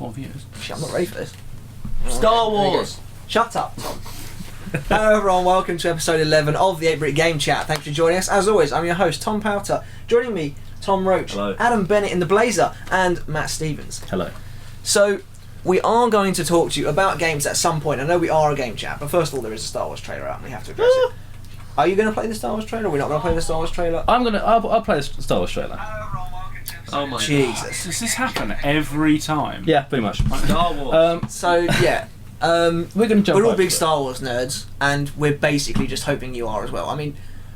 4 viewers. Shit, I'm not ready for this. Star Wars. Shut up, Tom. Hello everyone, welcome to episode 11 of the 8-Brit Game Chat. Thanks for joining us. As always, I'm your host, Tom Powter. Joining me, Tom Roach, Hello. Adam Bennett in the Blazer, and Matt Stevens. Hello. So, we are going to talk to you about games at some point. I know we are a game chat, but first of all, there is a Star Wars trailer out and we have to address it. Are you going to play the Star Wars trailer? Are we not going to play the Star Wars trailer? I'll play the Star Wars trailer. Oh my Jesus. Does this happen every time? Oh, Yeah, pretty much. Star Wars. So, yeah. We're going to jump. We're all over big it. Star Wars nerds, and we're basically just hoping you are as well. I mean,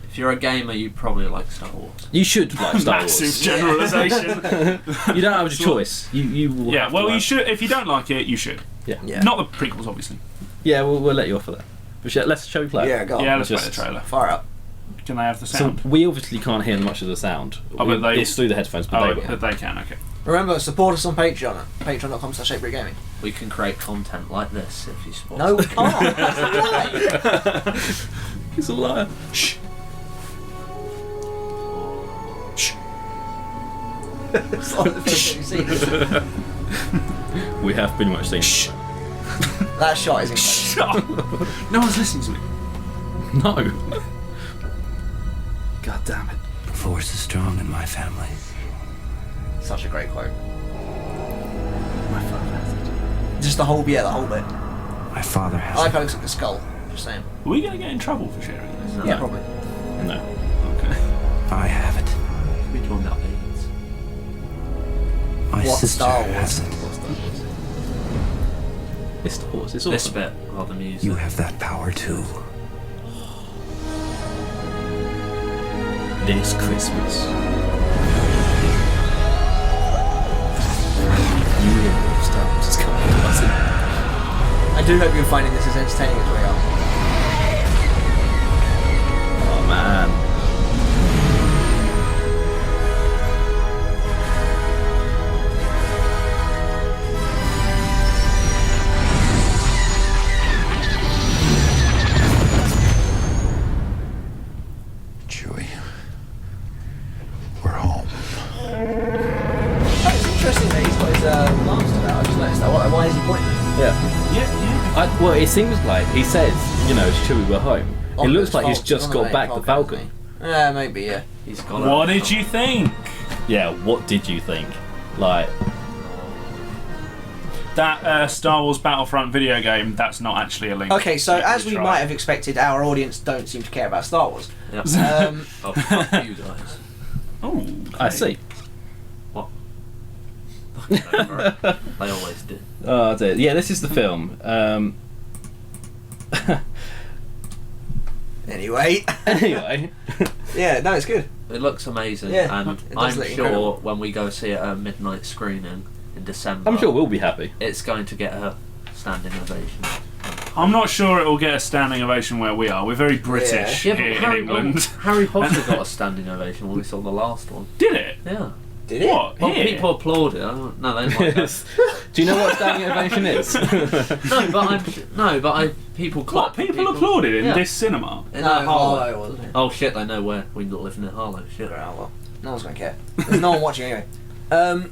If you're a gamer, you probably like Star Wars. You should like Star Massive Wars. generalisation. You don't have a choice. You will Yeah, have to well, you like- should. If you don't like it, you should. Yeah. yeah. Not the prequels, obviously. Yeah, we'll let you off of that. But shall we play? Yeah, go on. Yeah, let's play Just- the trailer. Fire up. Can they have the So sound? we obviously can't hear much of the sound. Oh, but they- It's through the headphones, but Oh, they will. but they can. Okay. Remember, support us on Patreon at patreon.com/8BritGaming. We can create content like this if you support. No, we can't. That's a lie. He's a liar. Shh. Shh. It's like the first thing you've seen. We have pretty much seen. Shh. That shot is incredible. Shut up. No one's listening to me. No. God damn it. The force is strong in my family. Such a great quote. My father has it. Just the whole bit. My father I has like it. how it looks like a skull. Just saying. Are we going to get in trouble for sharing this? No. Yeah, probably. No. Okay. I have it. We talking about aliens. My What sister Star Wars? has it. It's Star Wars. It's awesome. This bit of the music. You have that power too. This Christmas. You know Star Wars is coming to us. I do hope you're finding this as entertaining as we are. Oh man. Chewie. We're home. It's interesting that he's got his master out. I just noticed that. Why is he pointing? Yeah. Yeah. Well, it seems like he says, you know, Chewie, we're home. It looks like he's just got back the Falcon. Yeah, maybe. Yeah. He's got What did you think? Yeah, what did you think? Like, That Star Wars Battlefront video game, that's not actually a link. Okay, so as we tried. might have expected, our audience don't seem to care about Star Wars. Yep. Um, Oh, fuck you guys. Oh, I see. What? They always do. Oh dear. Yeah, this is the film. anyway. Anyway. Yeah, no, it's good. It looks amazing, Yeah, and it does I'm look sure incredible. when we go see it at a midnight screening in December, I'm sure we'll be happy. it's going to get a standing ovation. I'm not sure it will get a standing ovation where we are. We're very British Yeah, but here in Harry, England. Harry Potter got a standing ovation when we saw the last one. Did it? Yeah. Did it? What? Well, Here? people applauded. I don't know. They might go. Do you know what standing ovation is? People What? clapped. People applauded in Yeah. this cinema? In No, Harlow. Harlow wasn't it? Oh shit! They know where we live near Harlow. Shit. Oh, well, no one's going to care. There's no one watching anyway.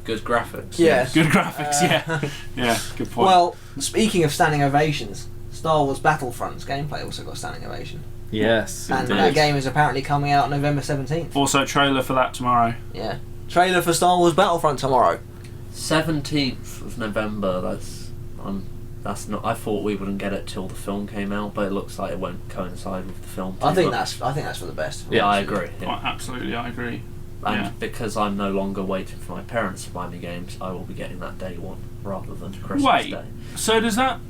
Good graphics. Yeah. Good graphics, yeah. Yeah, good point. Well, speaking of standing ovations, Star Wars Battlefront's gameplay also got a standing ovation. Yes. And indeed. that game is apparently coming out November 17th. Also, trailer for that tomorrow. Yeah. Trailer for Star Wars Battlefront tomorrow. 17th of November. That's not. I thought we wouldn't get it till the film came out, but it looks like it won't coincide with the film. I think much. that's for the best. Yeah, I agree. Oh, Yeah. absolutely, I agree. And Yeah. because I'm no longer waiting for my parents to buy me games, I will be getting that day one rather than Christmas Wait, Day. so does that...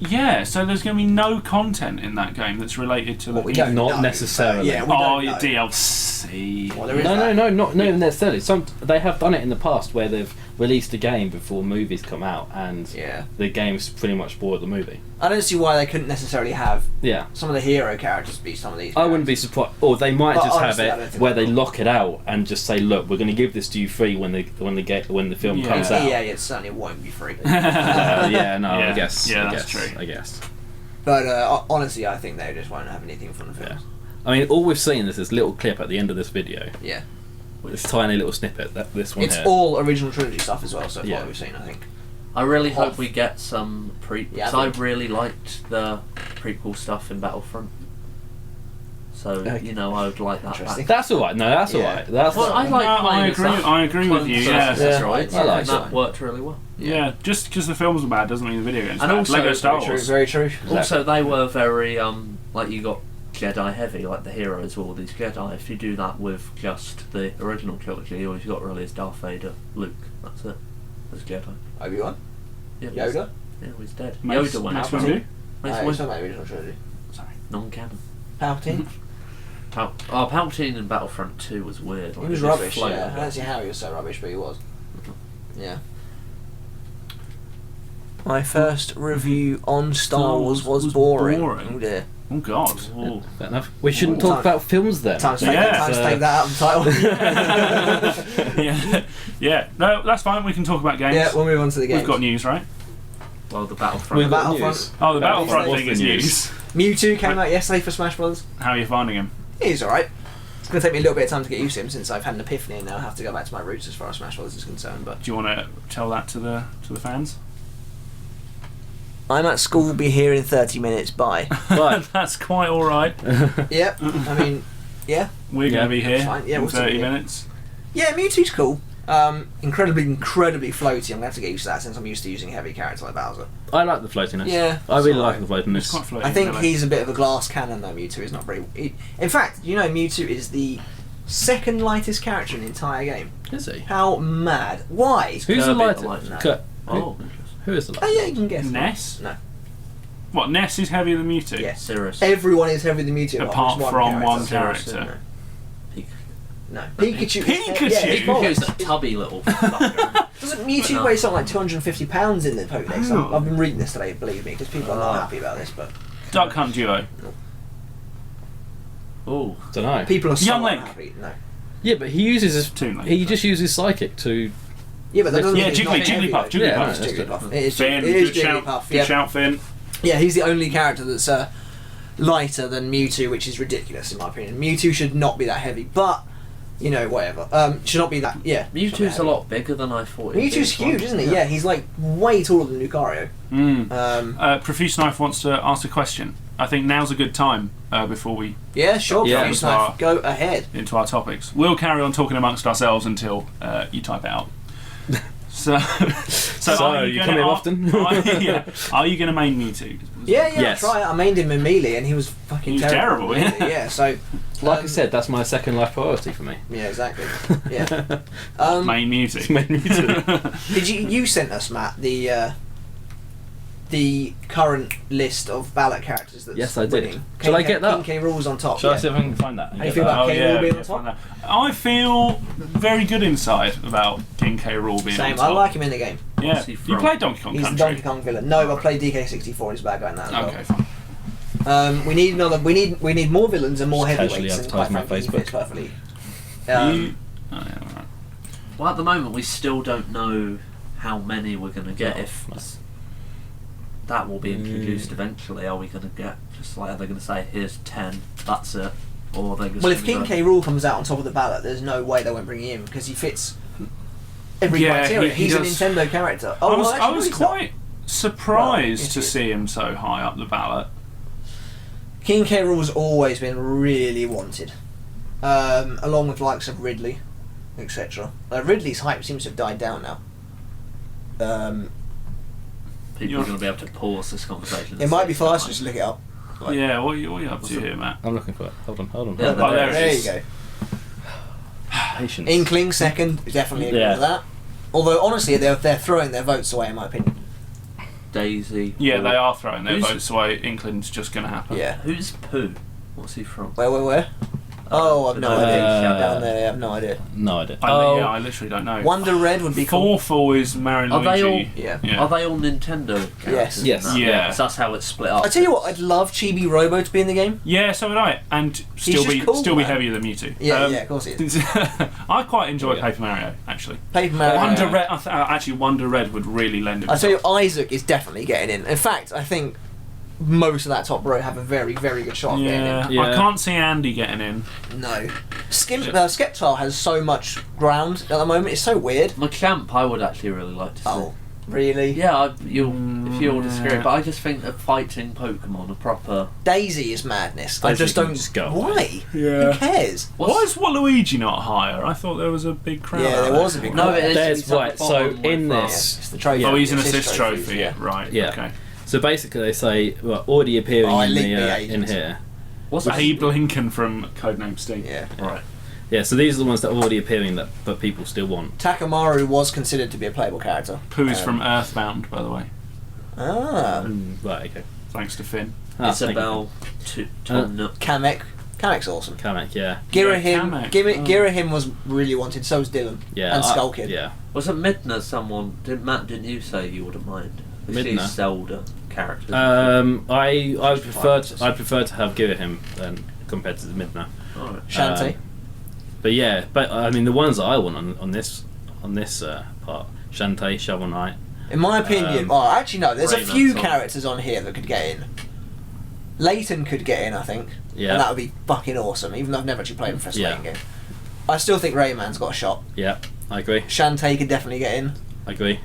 Yeah, so there's going to be no content in that game that's related to What the... we don't Not know. necessarily. Yeah, we Oh, don't your know. DLC. Well, there is No, that. not necessarily. They have done it in the past where they've released a game before movies come out, and Yeah. the game's pretty much spoiled the movie. I don't see why they couldn't necessarily have Yeah. some of the hero characters be some of these. I wouldn't be surprised, or they might But just honestly, I have don't it think where they they will. lock it out and just say, "Look, we're going to give this to you free when the film Yeah. comes out." Yeah, it certainly won't be free. Yeah, no, Yeah. I guess. Yeah, I that's guess, true. I guess. But honestly, I think they just won't have anything from the films. I mean, all we've seen is this little clip at the end of this video. Yeah. This tiny little snippet. This one It's here. all original trilogy stuff as well, so far Yeah. that we've seen, I think. I really hope Off. we get some Yeah, because I really liked the prequel stuff in Battlefront. So Okay. you know, I would like that Interesting. back. That's all right. No, that's Yeah. all right. That's Well, I like No, playing I as agree. that I agree with clone you. versus Yeah. droids, Yeah, I like and that that. worked really well. Yeah, just because the films were bad doesn't mean the video games. And bad. also- Lego Star Very true. Wars. Very true. Also, they were very like you got Jedi heavy, like the heroes were all these Jedi. If you do that with just the original trilogy, all you've got really is Darth Vader, Luke. That's it. As Jedi. Obi-Wan? Yeah, Yoda? Yeah, he's dead. Mace- Yoda went Mace out. Windu? Mace It's Windu. not my original trilogy. Sorry. Non-canon. Palpatine? Palpatine in Battlefront 2 was weird. He Like, was just rubbish, floated yeah. I a bit. don't see how he was so rubbish, but he was. Yeah. My first review on Star Wars was boring. boring. Oh dear. Oh God. Ooh. Fair enough. We shouldn't Ooh. talk about films then. Time to take, Yeah. time to take that out of the title. yeah. Yeah. No, that's fine. We can talk about games. Yeah, we'll move on to the games. We've got news, right? Well, the Battlefront. We've got Battlefront. news. Oh, the Battlefront Battlefront was thing the is news. news. Mewtwo came out yesterday for Smash Brothers. How are you finding him? He's alright. It's going to take me a little bit of time to get used to him since I've had an epiphany and now I have to go back to my roots as far as Smash Brothers is concerned. But Do you want to tell that to the fans? I'm at school, be here in 30 minutes, bye. Right. That's quite all right. Yep, I mean, yeah. We're Yeah, going to be here that's fine. Yeah, in we'll still 30 be here. minutes. Yeah, Mewtwo's cool. Incredibly floaty. I'm going to have to get used to that since I'm used to using heavy characters like Bowser. I like the floatiness. Yeah, I really it's like alright. the It's quite floatiness. floaty. I think really. he's a bit of a glass cannon though, Mewtwo is not very... in fact, you know Mewtwo is the second lightest character in the entire game. Is he? How mad. Why? Who's the Kirby the lightest? lightest. Who, Oh, who is the Oh lightest? yeah, you can guess. Ness? No. What, Ness is heavier than Mewtwo? Yes. Cirrus. Everyone is heavier than Mewtwo. Apart just from one character. character. Pikachu. No. Pikachu. Pikachu! Yeah, he's Pikachu's bollocks. a tubby little fucker. Doesn't Mewtwo No. weigh something like 250 pounds in the Pokédex? Oh. I've been reading this today, believe me, because people are not happy about this, but Duck Hunt Duo. Oh, Don't know. people are so Young Link. unhappy. No. Yeah, but he uses his. Toon Link. He just uses psychic to. Yeah, but that doesn't Yeah, mean he's not Jigglypuff, heavy, Jigglypuff, though. Yeah, Jigglypuff. no, It's that's good. Jigglypuff. It is, Finn, it is good shout. Jigglypuff. Good Yeah. shout, Finn. Yeah, he's the only character that's lighter than Mewtwo, which is ridiculous in my opinion. Mewtwo should not be that heavy, but you know, whatever. Should not be that. Yeah. Mewtwo's a lot bigger than I thought. he'd be Mewtwo's as well. huge, isn't he? Yeah, he's like way taller than Lucario. Profuse Knife wants to ask a question. I think now's a good time before we Yeah, sure. Yeah. Profuse Knife, go ahead. into our topics. We'll carry on talking amongst ourselves until you type it out. So are you gonna- come here are- often? Are you going to main Mewtwo? Yeah, Yes. try it. I mained him in melee, and he was fucking He was terrible. terrible, in melee, yeah. So, Like I said, that's my second life priority for me. yeah, exactly. Yeah. Main Mewtwo. Main Mewtwo. Did you sent us, Matt, the current list of ballot characters that's Yes, I did. winning? Shall I get that? King K rules on top. Shall I yeah. see if I can find that? How do you feel about K. Rool being on find top? that. I feel very good inside about King K. Rool being Same. on top. I like him in the game. Yeah, What's he you from? played Donkey Kong He's Country. the Donkey Kong villain. No, I played DK64. He's a bad guy in that as well. Okay, fine. We need another. We need more villains and more Just casually heavyweights. And quite advertise my frankly, he Facebook. fits perfectly. You- oh, yeah, all right. Well, at the moment, we still don't know how many we're going to get. If that will be introduced eventually, are we going to get just like are they going to say here's 10? That's it, or are they? Well, if King K. Rool comes out on top of the ballot, there's no way they won't bring him in because he fits every Yeah, criteria. he He's a does. Nintendo character. I was, well, I actually, was he's not. quite surprised Well, to yes, see him so high up the ballot. King K. Rool's always been really wanted, along with the likes of Ridley, etc. Ridley's hype seems to have died down now. people are going to be able to pause this conversation. It might be faster just look it up. Like- Yeah, what are you up to here, Matt? I'm looking for it. Hold on. Yeah, Oh, there it There you is. go. Patience. Inkling second, definitely agree Yeah. with that. Although honestly, they're throwing their votes away in my opinion. Daisy. Yeah, or- they are throwing their Who's- votes away. Inkland's just going to happen. Yeah. Who's Pooh? What's he from? Where? Oh, I've no idea. Uh, Down there, I have no idea. No idea. I literally don't know. Wonder Red would be cool. Fourth is Mario Are they all- Luigi. Yeah. Yeah. Are they all Nintendo characters? Yes. in that? Yeah. So that's how it's split up. I tell you what, I'd love Chibi Robo to be in the game. Yeah, so would I, and still just be cool, still be man. heavier than Mewtwo. Yeah, of course he is. I quite enjoy Yeah. Paper Mario actually. Paper Mario. Wonder Red, actually, Wonder Red would really lend I himself. tell you, Isaac is definitely getting in. In fact, I think most of that top row have a very, very good shot of getting yeah, Yeah. I can't see Andy getting in. in. No. Skeptile has so much ground at the moment. It's so weird. Machamp, I would actually really like to see. Oh. Really? Yeah, if you'll disagree, but I just think that fighting Pokemon are proper. Daisy is madness. I Daisy just can don't. just go Why? away. Yeah. Who cares? Why is Waluigi not higher? I thought there was a big crowd. Yeah, out there there. was a big No, crowd. it is. There's it's at right, the so bottom in with, this- It's the trophy. Oh, he's an assist assist trophies, trophy. Yeah. Right. Yeah. Okay. So basically, they say already appearing Oh, in Elite the Big in Agents. here. What's Abe Lincoln from Codename Steve. Yeah. Right. Yeah, so these are the ones that are already appearing that but people still want. Takamaru was considered to be a playable character. Pooh's from Earthbound, by the way. Ah. Right, okay. Thanks to Finn. Isabel Tom Nook. Kamek. Kamek's awesome. Kamek, yeah. Girahim. Kamek. Girahim was really wanted. So was Dylan. Yeah. And Skull Kid. Yeah. Wasn't Midna someone? Didn't you say you wouldn't mind? Midna? She's Zelda character. I prefer to have Girahim than compared to the Midna. Alright. Shantae. But yeah, but I mean the ones that I want on this part, Shantae, Shovel Knight. In my opinion, actually no. There's a Rayman's few on. characters on here that could get in. Layton could get in, I think. Yeah. And that would be fucking awesome. Even though I've never actually played a first Yeah. Layton game. I still think Rayman's got a shot. Yeah, I agree. Shantae could definitely get in. I agree.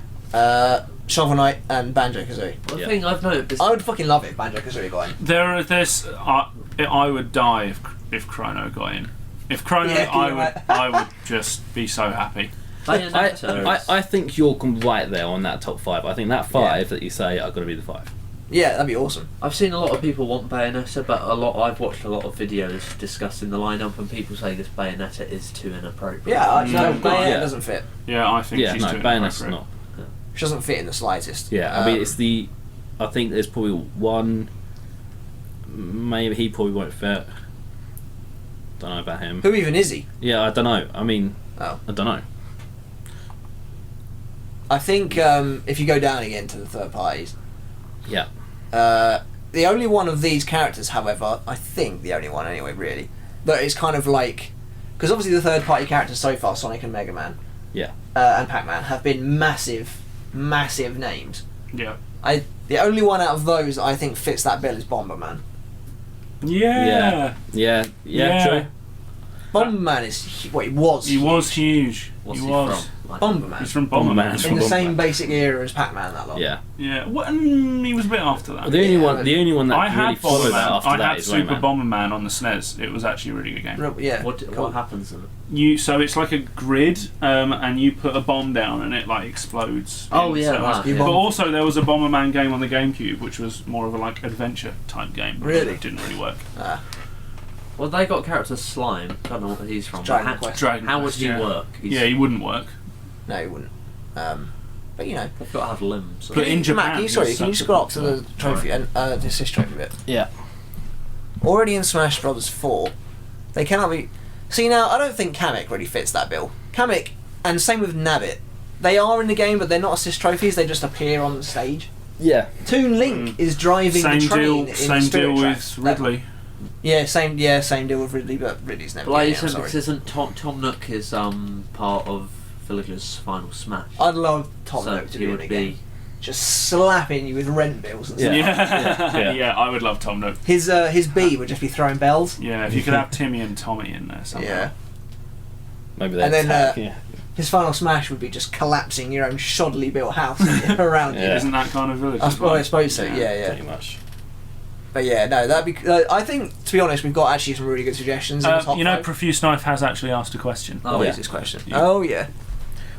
Shovel Knight and Banjo Kazooie. One Yeah. thing I've noticed. I would fucking love it if Banjo Kazooie got in. I would die if Chrono got in. If Chrono, Yeah, I would just be so happy. I think you're right there on that top 5. I think that 5 that you say are going to be the 5. Yeah, that'd be awesome. I've seen a lot of people want Bayonetta, but I've watched a lot of videos discussing the lineup, and people say this Bayonetta is too inappropriate. Yeah, no, Mm. Bayonetta Yeah. doesn't fit. Yeah, I think Yeah, she's no, too Bayonetta's inappropriate. not. She doesn't fit in the slightest. Yeah, I mean it's the. I think there's probably one. Maybe he probably won't fit. Don't know about him. Who even is he? Yeah, I don't know. I mean, Oh. I don't know. I think if you go down again to the third parties, Yeah. the only one of these characters, however, I think the only one anyway, really, that is kind of like, because obviously the third party characters so far, Sonic and Mega Man, Yeah. and Pac-Man, have been massive names. Yeah. The only one out of those that I think fits that bill is Bomberman. Yeah. Yeah. Yeah. True. Bomberman is he was. He was huge. What's he he was. from? Bomberman. He's from Bomberman. Bomberman. In the Bomberman. same basic era as Pac-Man, that lot. Yeah. Yeah. He was a bit after that. The only one that I really had followed that Bomberman. after I that had is Super Rayman. Bomberman on the SNES. It was actually a really good game. Yeah. What happens in it? So it's like a grid, and you put a bomb down, and it like explodes. Oh, in yeah, cells. that, yeah. But also there was a Bomberman game on the GameCube, which was more of a like adventure type game. Really? It didn't really work. Well, they got character Slime. Don't know what he's from. Dragon but Quest. Dragon how would Quest, he yeah. work? Yeah, he wouldn't work. No, he wouldn't. But you know. They've got to have limbs. But in Japan, Matt, can you, he's sorry, can you such a scroll up to good the trophy and the assist trophy bit? Yeah. Already in Smash Bros. 4, they cannot be. See now, I don't think Kamek really fits that bill. Kamek, and same with Nabbit, they are in the game, but they're not assist trophies. They just appear on the stage. Yeah. Toon Link is driving Same the train deal. in the Same Spirit deal Tracks. with Ridley. Same deal with Ridley, but Ridley's never. But like been you in, I'm said, sorry. because isn't Tom Nook is part of Villager's final Smash. I'd love Tom So Nook to he be in would the be. game, just slapping you with rent bills and Yeah. stuff. Yeah. Yeah. I would love Tom Nook. His B would just be throwing bells. Yeah, if you could have Timmy and Tommy in there somehow. Yeah. Maybe they And then, attack. Yeah. His final Smash would be just collapsing your own shoddily built house around you. Yeah. Isn't that kind of village? I suppose so. Yeah. Pretty much. But yeah, no, that'd be. I think, to be honest, we've got actually some really good suggestions in the top You know, five. Profuse Knife has actually asked a question. What yeah. is this question? Yeah. Oh yeah.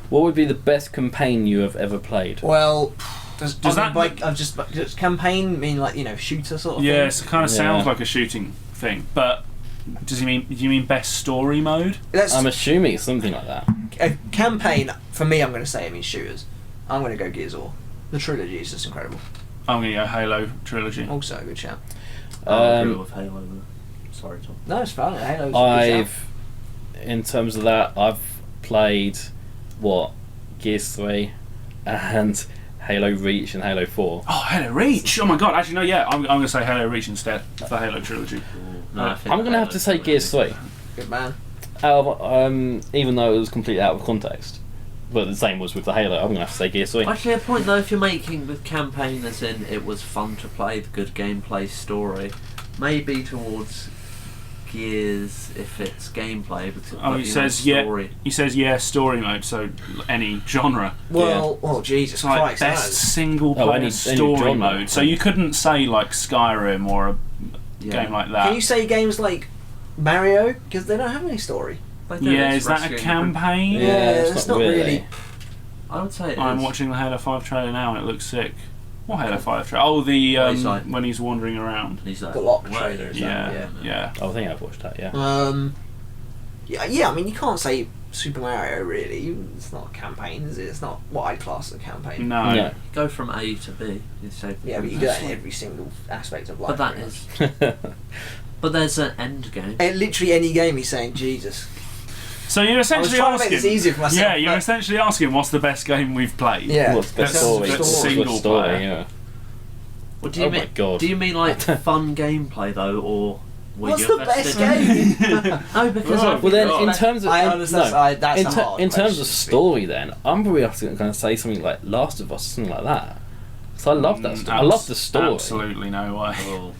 What would be the best campaign you have ever played? Well, does that does campaign mean like shooter sort of Yeah, thing? it kind of Yeah. sounds like a shooting thing, but do you mean best story mode? Let's I'm assuming it's something like that. a campaign for me. I'm going to say it means shooters. I'm going to go Gears of War. The trilogy is just incredible. I'm going to go Halo trilogy. Also a good shout. I agree with Halo. Sorry, Tom. No, it's fine. Halo's a good shout. In terms of that, I've played Gears 3 and Halo Reach and Halo 4. Oh, Halo Reach! Oh my god, actually no, yeah, I'm going to say Halo Reach instead for Halo trilogy. No, I think I'm going to have to say Gears 3. Good man. Even though it was completely out of context. But the same was with the Halo, I'm going to have to say Gears 3. Actually, a point though, if you're making the campaign as in it was fun to play, the good gameplay story, maybe towards Gears if it's gameplay, because He says story mode, so any genre. Well, oh Jesus It's like Christ, best no. single player any story genre. mode. So you couldn't say like Skyrim or a game like that. Can you say games like Mario, because they don't have any story? Yeah, is that a campaign? Yeah, it's it's not not really. I would say it I'm is. watching the Halo 5 trailer now and it looks sick. What Halo 5 trailer? Oh, the he's like- when he's wandering around. He's like, The lock "Where trailer, is is that?" Yeah, that? yeah. I think I've watched that. Yeah. Yeah. I mean, you can't say Super Mario really. It's not a campaign, is it? It's not what I'd class as a campaign. No. No. Go from A to B. You say, Yeah, but you do that in every single aspect of life. But that pretty much. is. But there's an end game. Literally any game. He's saying Jesus. So you're I was essentially trying to make asking. this easier for myself. Yeah, you're but- essentially asking what's the best game we've played. Yeah. What's the That's- story? that's What's the single story? player. Yeah. What do you Oh mean? my God. Do you mean like fun gameplay though, or were What's you the best invested- game? No, because Oh, I Well, then, think in it's terms of I understand. no, That's in, a hard in terms question of to story, then I'm probably going to say something like Last of Us, something like that. So I love that. I love the story. Absolutely no way. Oh,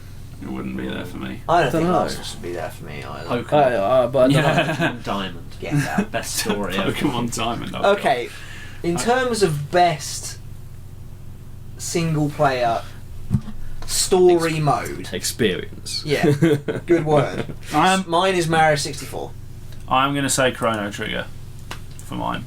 It wouldn't be there for me. I don't think Dunno. Last of Us would be there for me either. Pokemon. But I don't know. Pokemon Diamond. Get out. Best story ever. Pokemon Diamond. oh Okay, in terms of best single player story mode, Experience. Yeah. good word. God. Mine is Mario 64. I'm going to say Chrono Trigger for mine.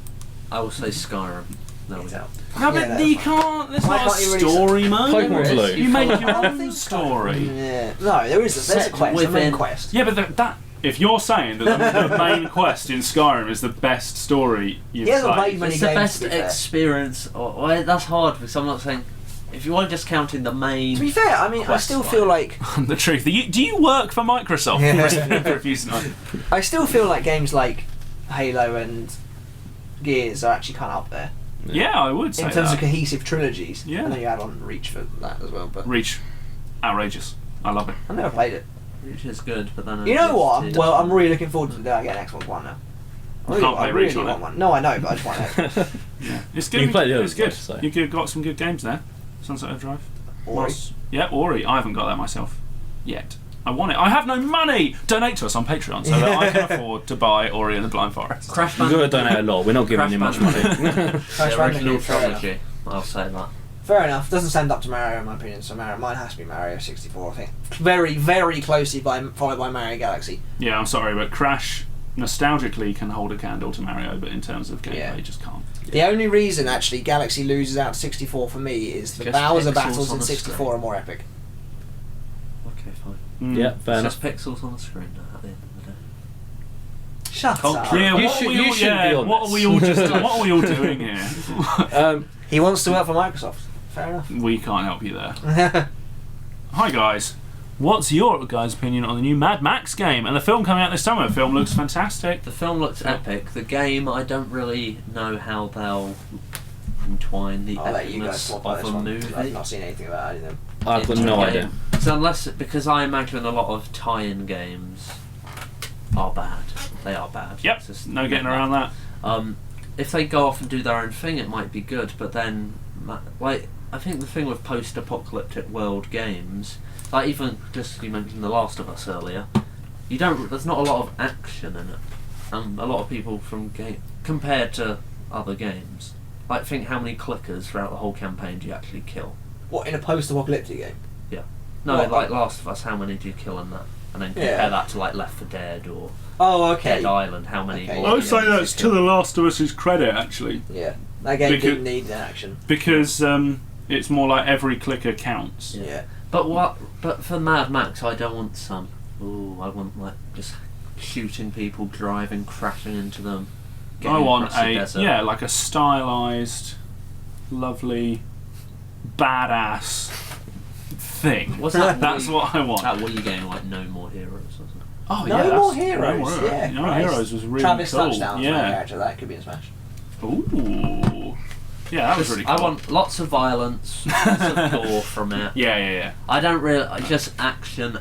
I will say Skyrim. No, we out. No, Yeah, but that's you fine. can't. There's Why not a can't you really story mode. Pokemon Blue. You make your I own think story. Yeah. No, there's a Set quest. A main within- quest. Yeah, but that if you're saying that the main quest in Skyrim is the best story you've He hasn't played, played many It's the games, best to be fair. experience. Or that's hard because I'm not saying. If you are just counting the main. To be fair, I mean, I Quest still line. feel like the truth. Do you work for Microsoft? Yeah. Profusing on- I still feel like games like Halo and Gears are actually kind of up there yeah, I would say in terms that. of cohesive trilogies. Yeah. And then you add on Reach for that as well. But Reach, outrageous. I love it. I've never played it. Which is good, but then. You know what? it's- Well, I'm really looking forward to the day I get an Xbox One now. You can't play Reach on want it. one. No, I know, but I just want it. Yeah, it's You good. can play the It's others, good. though, so. You've got some good games there. Sunset Overdrive. Ori. Yeah, Ori. I haven't got that myself yet. I want it. I have no money. Donate to us on Patreon so that I can afford to buy Ori and the Blind Forest. Crash You've got to Bandicoot. donate a lot. We're not giving Crash you much money. Crash The original Bandicoot, fair enough. trilogy. I'll say that. Fair enough. Doesn't stand up to Mario in my opinion. So mine has to be Mario 64. I think very, very closely followed by Mario Galaxy. Yeah, I'm sorry, but Crash nostalgically can hold a candle to Mario, but in terms of gameplay, Yeah. just can't. The only reason actually Galaxy loses out to 64 for me is the Just Bowser pixels battles on in the 64 screen. are more epic. Okay, fine. Yeah, fair It's enough. just pixels on the screen now at the end of the day. Shut Culture. up. Yeah, You what should- are we you all, should be on what this. are we all just what are we all doing here? He wants to work for Microsoft. Fair enough. We can't help you there. Hi guys. What's your guys' opinion on the new Mad Max game and the film coming out this summer? The film looks fantastic. The film looks epic. The game, I don't really know how they'll entwine the I'll let you guys epicness swap by of this a one. movie. I've not seen anything about either. I've got into no the idea. game. So because I imagine a lot of tie-in games are bad. They are bad. Yep. It's just No getting around that. If they go off and do their own thing, it might be good. But then, like, I think the thing with post-apocalyptic world games, like even just you mentioned The Last of Us earlier, there's not a lot of action in it. A lot of people from compared to other games, like think how many clickers throughout the whole campaign do you actually kill? What, in a post-apocalyptic game? No, What, like Last of Us, how many do you kill in that? And then compare Yeah. that to like Left 4 Dead or Oh, okay. Dead Island, how many? Okay. more I would say enemies that's you to kill. The Last of Us's credit, actually, Yeah. That game Because- didn't need the action. because it's more like every clicker counts. Yeah. But for Mad Max, I don't want some. Ooh, I want like just shooting people, driving, crashing into them. I want across the desert. like a stylized, lovely, badass thing. What's that? That's what I want. That Wii game, like No More Heroes, wasn't it? Oh No yeah, More that's- Heroes. No More, Yeah, No More Christ. Heroes was really Travis cool. Touchdown's my Yeah. character. That could be in Smash. Ooh. Yeah, that was really cool. I want lots of violence, lots of gore from it. Yeah. I don't really. Just action.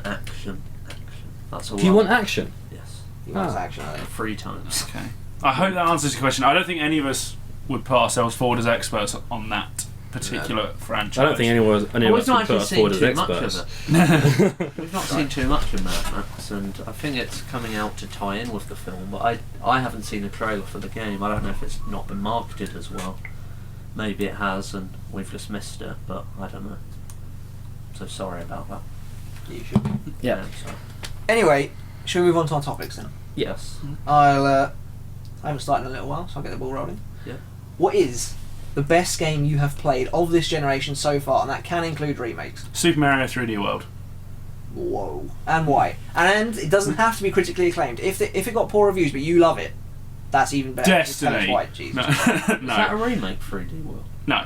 That's all. Do you I want action? Yes. He wants Ah. action. I think. 3 times. Okay. I hope that answers your question. I don't think any of us would put ourselves forward as experts on that particular franchise. I don't think anyone Well, would we've not put actually us seen forward as too much experts. of it. We've not seen too much of Mad Max, and I think it's coming out to tie in with the film. But I haven't seen a trailer for the game. I don't know if it's not been marketed as well. Maybe it has, and we've just missed it. But I don't know. So sorry about that. You should. Yeah. So, Anyway, should we move on to our topics then? yes. I haven't started in a little while, so I'll get the ball rolling. Yeah. What is the best game you have played of this generation so far, and that can include remakes? Super Mario 3D World. Whoa. And why? And it doesn't have to be critically acclaimed. If it got poor reviews but you love it, that's even better. Just tell us Destiny. why, Jesus. No. Is that a no. remake 3D World? No.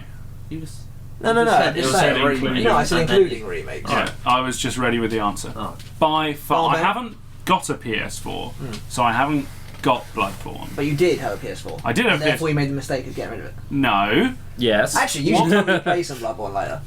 You just No. you said Just it say was it. a remake. No, I said and then- including remakes. Yeah, I was just ready with the answer. Oh. By far, Oh, I then. haven't got a PS4, so I haven't got Bloodborne. But you did have a PS4. I did have and a therefore PS4. you made the mistake of getting rid of it. No. Yes. Actually, you should totally play some Bloodborne later.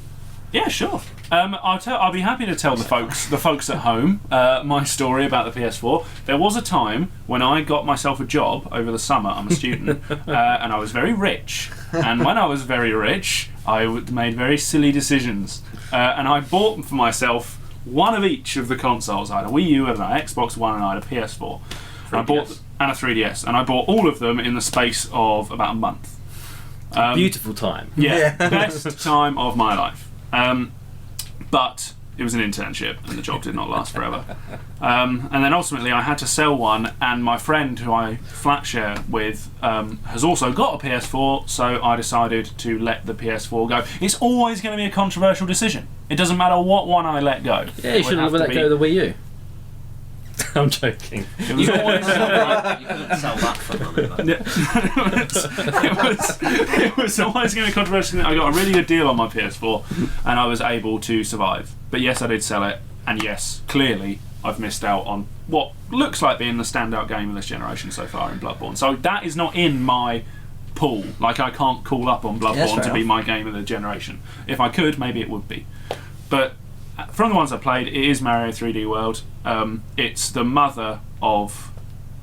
Yeah, sure. I'll be happy to tell the folks at home my story about the PS4. There was a time when I got myself a job over the summer. I'm a student, and I was very rich. And when I was very rich, I made very silly decisions, and I bought for myself one of each of the consoles. I had a Wii U, and an Xbox One, and I had a PS4. And I bought and a 3DS, and I bought all of them in the space of about a month. Beautiful time. Yeah, best time of my life. But it was an internship, and the job did not last forever. And then ultimately, I had to sell one, and my friend, who I flat share with, has also got a PS4, so I decided to let the PS4 go. It's always going to be a controversial decision. It doesn't matter what one I let go. Yeah, you should have let go of the Wii U. I'm joking. It was always You couldn't sell that for money. Though. it was always going to be controversial. I got a really good deal on my PS4 and I was able to survive. But yes, I did sell it, and yes, clearly I've missed out on what looks like being the standout game of this generation so far in Bloodborne. So that is not in my pool. Like, I can't call up on Yes, Bloodborne fair to be enough. my game of the generation. If I could, maybe it would be. But from the ones I played, it is Mario 3D World. It's the mother of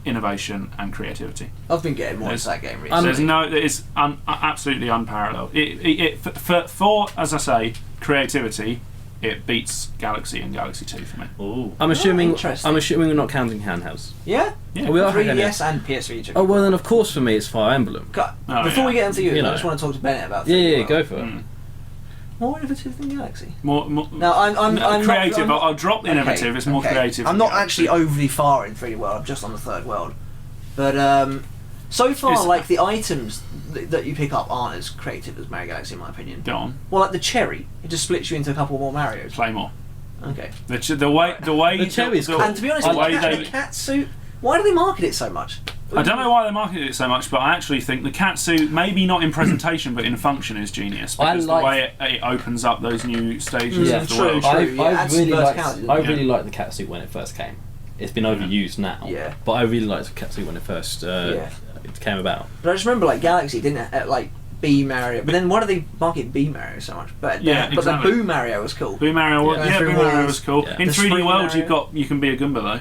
innovation and creativity. I've been getting more into that game recently. There's no, it's absolutely unparalleled. For as I say, creativity, it beats Galaxy and Galaxy 2 for me. Ooh. I'm assuming interesting. we're not counting handhelds. Yeah? Yeah. We are 3DS and PS3. Oh well, then of course for me it's Fire Emblem. Oh, Before we get into you, You I know. just want to talk to Bennett about Yeah, 3D go World. for it. Mm. More innovative than Galaxy. More No, I'm not- creative. I'm not- I'll drop the innovative. It's more okay. creative. I'm than not Galaxy. actually overly far in 3D World. I'm just on the third world. But so far, It's- like the items that you pick up aren't as creative as Mario Galaxy, in my opinion. Go on, Well, like the cherry, it just splits you into a couple more Marios. play more. Okay. The way The cherry's cool. And to be honest, the the way cat, they, the cat suit. Why do they market it so much? I don't know why they marketed it so much, but I actually think the catsuit, maybe not in presentation, but in function, is genius. Because the way it opens up those new stages Yeah, of the true, world. true. I yeah, add some really liked verticality, I doesn't it? really liked the catsuit when it first came. It's been overused now. Yeah. But I really liked the catsuit when it first it came about. But I just remember like Galaxy didn't like B Mario, but then why do they market B Mario so much? But Yeah, but exactly. the Boo Mario was cool. Boo Mario, Yeah. yeah, Through Boo Mario walls. was cool. Yeah. In The 3D spring World, Mario. you can be a Goomba though.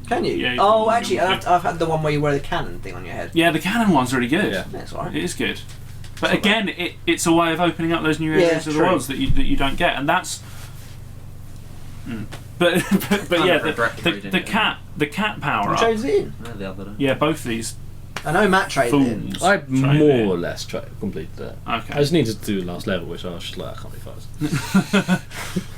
Can you? Yeah, you Oh, can- actually, you can- I've had the one where you wear the cannon thing on your head. Yeah, the cannon one's really good. Yeah. That's alright. It is good. But not again, it's a way of opening up those new Yeah, areas of the true. worlds that you don't get, and that's. But yeah, regret trading the it, cat power Who up. trades it in? No, the other day. Yeah, both these I know Matt traded in. fools. I traded more in. or less completed it. Okay. I just needed to do the last level, which I was just like, I can't be fast.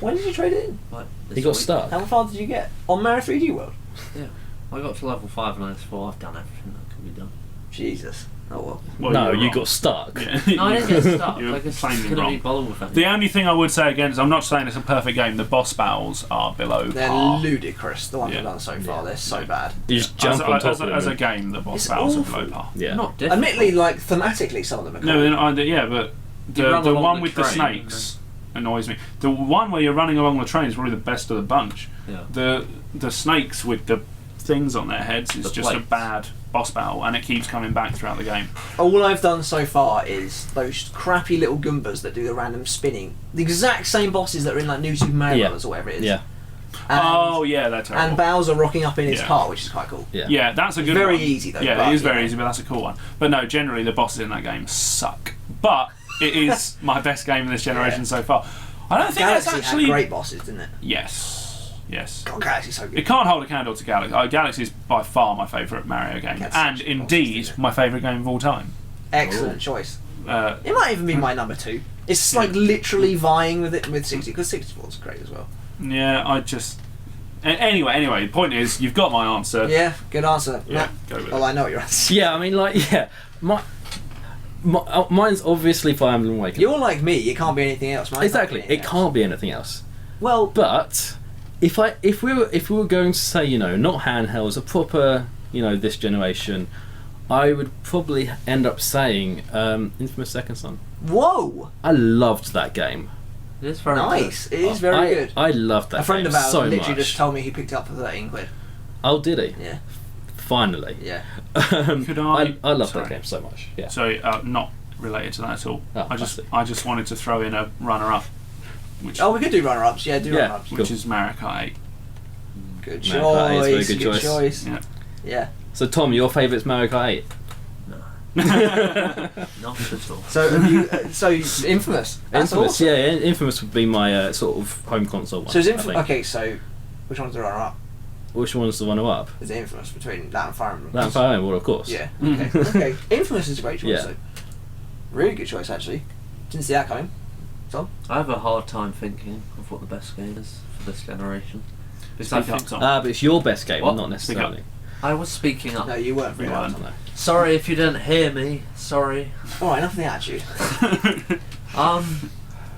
When did you trade it in? Like, He this got week. stuck. How far did you get on Mario 3D World? Yeah. I got to level 5 and I thought I've done everything that can be done. Jesus. Oh well. Well, no, you're you wrong. got stuck. No, I didn't get stuck. You're Like, it's plainly going to wrong. be bothered with it. The only thing I would say again is I'm not saying it's a perfect game. The boss battles are below They're par. ludicrous. The ones Yeah. we've done so far. Yeah. They're so bad. You just jump on top of them. as a game, the boss It's battles awful. are below par. Yeah. Not difficult. Admittedly, like thematically, some of them are cool. No, they're not, yeah, but You run the along one the with the train snakes annoys me. The one where you're running along the train is probably the best of the bunch. Yeah. The snakes with the things on their heads is The just a plates. bad boss battle, and it keeps coming back throughout the game. All I've done so far is those crappy little Goombas that do the random spinning. The exact same bosses that are in like New Super Mario Yeah. Brothers or whatever it is. Yeah. And, Oh yeah, they're terrible. and Bowser rocking up in his Yeah. car, which is quite cool. Yeah. Yeah, that's a good Very one. easy, though, Yeah, but, it is you very know. easy, but that's a cool one. But no, generally the bosses in that game suck. But it is my best game of this generation Yeah. so far. I don't think Galaxy that's actually had great bosses, didn't it? yes. God, Galaxy's so good. It can't hold a candle to Galaxy. Galaxy is by far my favourite Mario game, That's and such a indeed boss, isn't it? my favourite game of all time. Excellent choice. Uh, It might even be my number 2. It's like literally vying with it with 60, because 64 is great as well. yeah, I just. Anyway, the point is, you've got my answer. Yeah, good answer. Yeah, go with it. Well, I know what your answer. Yeah, I mean, like, yeah, mine's obviously Fire Emblem Awakening. You're like me. It can't be anything else. Mine's Exactly, not anything it else. can't be anything else. Well, But if we were going to say, you know, not handhelds, a proper, you know, this generation, I would probably end up saying Infamous Second Son. whoa, I loved that game. It is very nice. It is very good. I loved that A friend game of ours so literally much. just told me he picked it up for 13 quid. Oh, did he? Yeah, Finally. yeah. Could I- I love sorry. that game so much. Yeah. So not related to that at all. Oh, I just wanted to throw in a runner-up, which Oh, we could do runner-ups. Yeah, do Yeah. runner-ups. which is Mario Kart 8. Good Mario Kart 8 is a very choice. good Good choice. choice. Yeah. Yeah. So Tom, your favourite's Mario Kart 8? Not at all. So have you? So Infamous. That's Infamous, awesome. yeah, Infamous would be my sort of home console one. So is I Infamous? think. Okay, so which one's the runner-up? Which one's the runner up? Is it Infamous between that and Fire Emblem? That and Fire Emblem, well, of course. Yeah. Okay. Okay. Infamous is a great choice. Yeah. So. Really good choice, actually. Didn't see that coming. Tom? I have a hard time thinking of what the best game is for this generation. Because I Speak up, think Tom. But it's your best game, What? not necessarily. I was speaking up. No, you weren't very You loud. weren't. No. Sorry if you didn't hear me. Sorry. All right, enough of the attitude.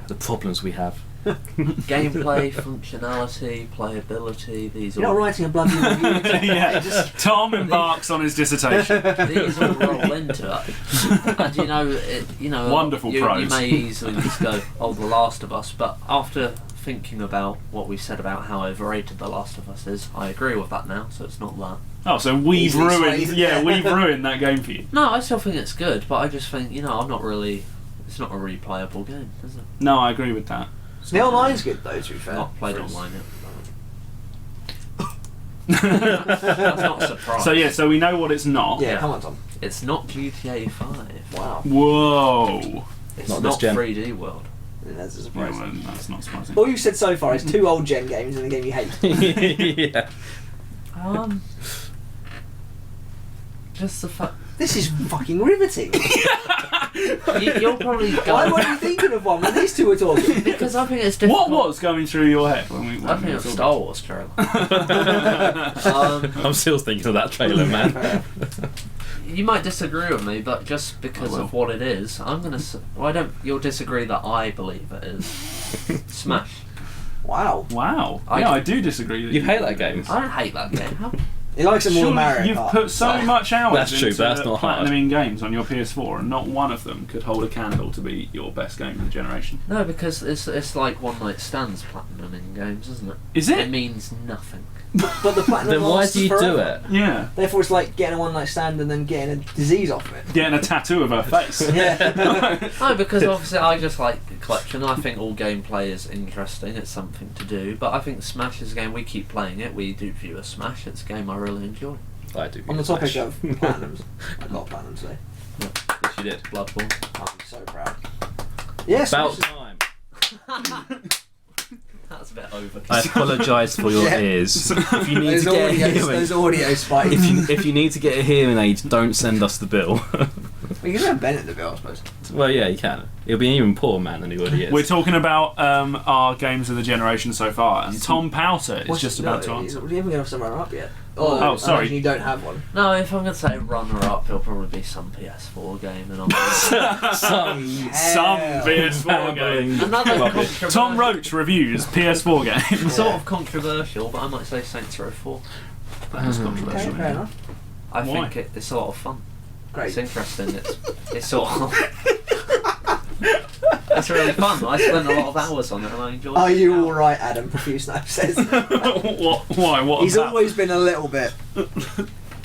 The problems we have. Gameplay, functionality, playability. These You're not all writing a bloody review. Yeah. Just Tom embarks on his dissertation. these all roll into it. And you know, Wonderful you prose. may easily just go, "Oh, The Last of Us," but after thinking about what we said about how overrated The Last of Us is, I agree with that now. So it's not that. Oh, so we've Easily ruined. swayed. Yeah, we've ruined that game for you. No, I still think it's good, but I just think I'm not really. It's not a replayable game, is it? No, I agree with that. the online's good though. To be fair. Not played For us. online yet. That's not a surprise. So yeah, so we know what it's not. Yeah, come on, Tom. It's not GTA 5. Wow. Whoa. It's Not not, this gen. 3D World. That's a Yeah, surprise. well, that's not surprising. All you've said so far is 2 old gen games and a game you hate. Yeah. Just the fact. This is fucking riveting. You'll probably Why go. weren't you thinking of one when these two were talking? Because I think it's difficult. What was going through your head when we? I think it was Star Wars trailer. I'm still thinking of that trailer, man. You might disagree with me, but just because I will. of what it is, I'm gonna. Well, I don't. You'll disagree that I believe it is Smash. Wow. Wow. I- Yeah, I do disagree with You hate that game? I don't hate that game. How He likes it more than Surely Mario you've Kart. put so much hours That's true, into but that's not hard. platinuming games on your PS4, and not one of them could hold a candle to be your best game of the generation. No, because it's like one night stands platinum in games, isn't it? Is It it? means nothing. But the platinum Then why lasts do you do forever. it? Yeah. Therefore, it's like getting a one night stand and then getting a disease off of it. Getting a tattoo of her face. Yeah. No, because obviously I just like the collection. I think all gameplay is interesting. It's something to do. But I think Smash is a game we keep playing it. We do view as Smash. It's a game I really enjoy. I do. On the topic Smash. of platinums, I got platinum today. Yes, you did. Bloodborne. I'm so proud. Yes. About time. That's a bit over. I apologise for your Yeah. ears. If you need Those to get a audio, hearing, those audio spikes. if you need to get a hearing aid, don't send us the bill. We can have Ben at the bill, I suppose. Well, yeah, you can. It'll be an even poorer man than he already is. We're talking about our games of the generation so far, and Tom Powter is just about to answer. We haven't got somewhere up yet. Oh, I sorry. imagine you don't have one. No, if I'm going to say runner-up, it'll probably be some PS4 game. And I'm Some Hell. PS4 game. Another controversial. Tom Roach reviews PS4 games. Sort of controversial, but I might say Saints Row 4. That is Okay, controversial. fair enough. I Why? think it's a lot of fun. Great. It's interesting. It's sort of. It's really fun. I spent a lot of hours on it and I enjoyed it. Are you alright, Adam? Profuse Knife says. Why? What? He's about? always been a little bit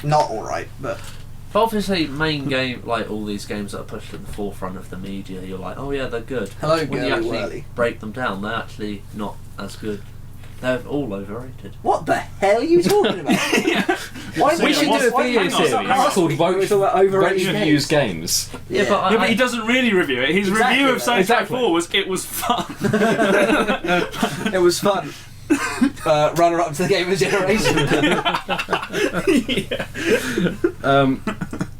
not alright, but But obviously, main game, like all these games that are pushed at the forefront of the media, you're like, oh yeah, they're good. hello, When you girly actually whirly. break them down, they're actually not as good. They're all overrated. What the hell are you talking about? Why We should do a video hang on, series hang on. called Roach overrated Reviews Games. Yeah. Yeah, but he doesn't really review it. His Exactly, review of Saints Row exactly. 4 was it was fun. It was fun. Runner up to the game of generation.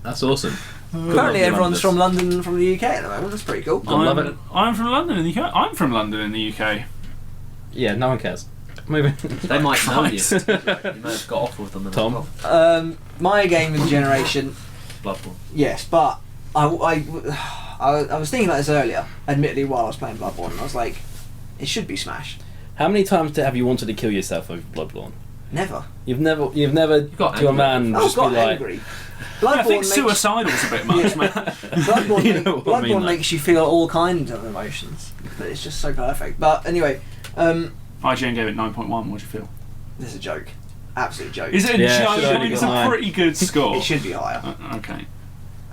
That's awesome. Apparently, everyone's from London, from the UK at the moment. That's pretty cool. I love it. I'm from London in the UK. I'm from London in the UK. Yeah, no one cares. Moving. They might know you. Christ. You may have got off with them in Tom? the pub. My game of the generation, Bloodborne. yes, but I was thinking about this earlier, admittedly, while I was playing Bloodborne, and I was like, it should be Smash. How many times have you wanted to kill yourself over Bloodborne? Never. You've never got to a angry. man I just be got like, angry. I think makes- suicidal's a bit much, man. Bloodborne, You know what I mean, Bloodborne like- makes you feel all kinds of emotions, but it's just so perfect. But anyway, IGN gave it 9.1. What'd you feel? this is a joke, absolute joke. Is it a Yeah, joke? should I only think it's be a high. pretty good score. It should be higher. Okay.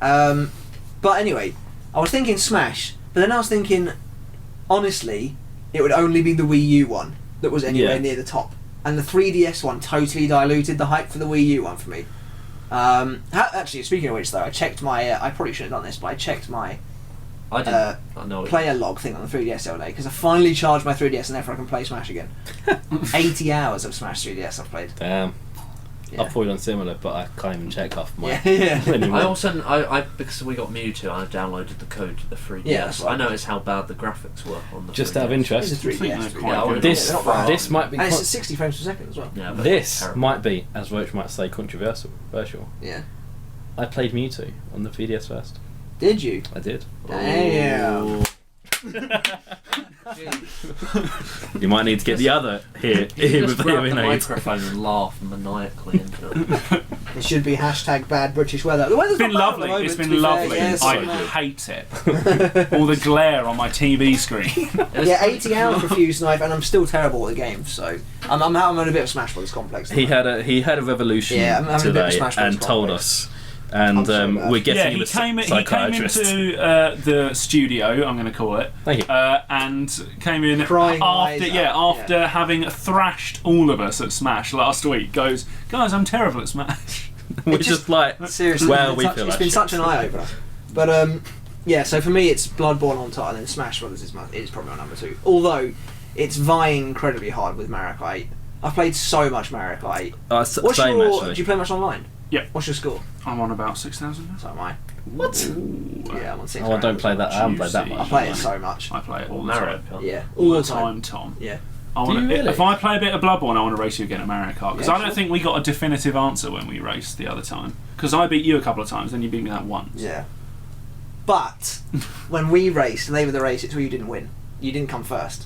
But anyway, I was thinking Smash, but then I was thinking, honestly, it would only be the Wii U one that was anywhere Yeah. near the top, and the 3DS one totally diluted the hype for the Wii U one for me. Actually, speaking of which, though, I checked my. I probably should have done this, but I checked my I didn't. I know it. player log thing on the 3DS the other day because I finally charged my 3DS and therefore I can play Smash again. 80 hours of Smash 3DS I've played. damn. Yeah. I've probably done similar, but I can't even check off my. Yeah. anymore. I also, I because we got Mewtwo, I downloaded the code to the 3DS. Yeah, that's right. I noticed how bad the graphics were on the Just 3DS. out of interest, It's a 3DS. I think they're quite Yeah, I good. would- this they're not bad. this might be And it's at 60 frames per second as well. Yeah, but this terrible. might be, as Roach might say, controversial. Yeah. I played Mewtwo on the 3DS first. Did you? I did. Damn. You might need to get the other here You with just the grab the hearing aids. microphone and laugh maniacally into it. It should be hashtag bad British weather. The weather's It's been not bad at the lovely. moment, It's to been be fair. lovely. Yeah, it's I so good. hate it. All the glare on my TV screen. Yeah, 80 hours for Fuse Knife, and I'm still terrible at the game. So I'm on a bit of Smash Bros. Complex. He had a revolution Yeah, I'm having a bit of today Smash Bros. and told complex. us, and I'm so bad. we're getting Yeah, him he a came psychiatrist. into the studio, I'm going to call it, Thank you. and came in Crying after eyes out, after having thrashed all of us at Smash last week. Goes, guys, I'm terrible at Smash. We're just- just like, Seriously, well, it's we been feel it's that been shit. such an eye opener. But yeah. So for me, it's Bloodborne on top, and then Smash Brothers is probably my number 2. Although it's vying incredibly hard with Mario Kart 8. I've played so much Mario Kart 8. What's same your? actually. Do you play much online? Yep. What's your score? I'm on about 6,000 now. So am I. What? Yeah, I'm on 6. Oh, I don't play that. I haven't played that Juicy. I much. play it so much. I play it all the Mario time. Kart. Yeah, All the time, Tom. Yeah. I wanna, you really? If I play a bit of Bloodborne, I want to race you again at Mario Kart because Yeah, I don't sure. think we got a definitive answer when we raced the other time. Because I beat you a couple of times, then you beat me that once. Yeah. But when we raced, and they were the race, it's where you didn't win. You didn't come first.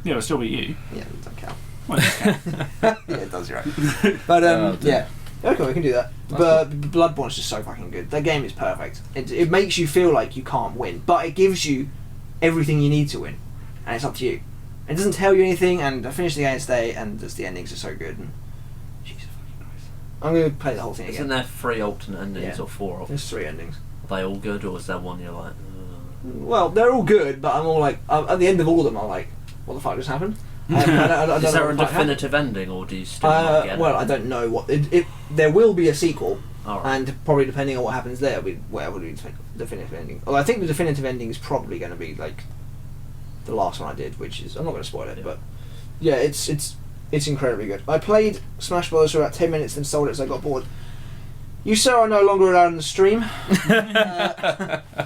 Yeah, I still beat you. Yeah, it doesn't count. Well, okay. Yeah, it does, you're right. But Oh, dear. yeah. Okay, we can do that. But Bloodborne's just so fucking good. That game is perfect. It makes you feel like you can't win, but it gives you everything you need to win, and it's up to you. It doesn't tell you anything, and I finished the game today, and just the endings are so good. And Jesus fucking Christ, I'm gonna play the whole thing Isn't again. there 3 alternate endings Yeah. or 4 of them? There's 3 endings. Are they all good, or is there one you're like, Well, they're all good, but I'm all like, at the end of all of them, I'm like, what the fuck just happened? I don't is know there a what the fuck happened. definitive ending, or do you still not get Well, it? I don't know what. There will be a sequel, Alright. and probably depending on what happens there, where would be the definitive ending. Well, I think the definitive ending is probably going to be like the last one I did, which is I'm not going to spoil it, Yeah. but yeah, it's incredibly good. I played Smash Bros for about 10 minutes, then sold it as I got bored. You sir are no longer allowed on the stream.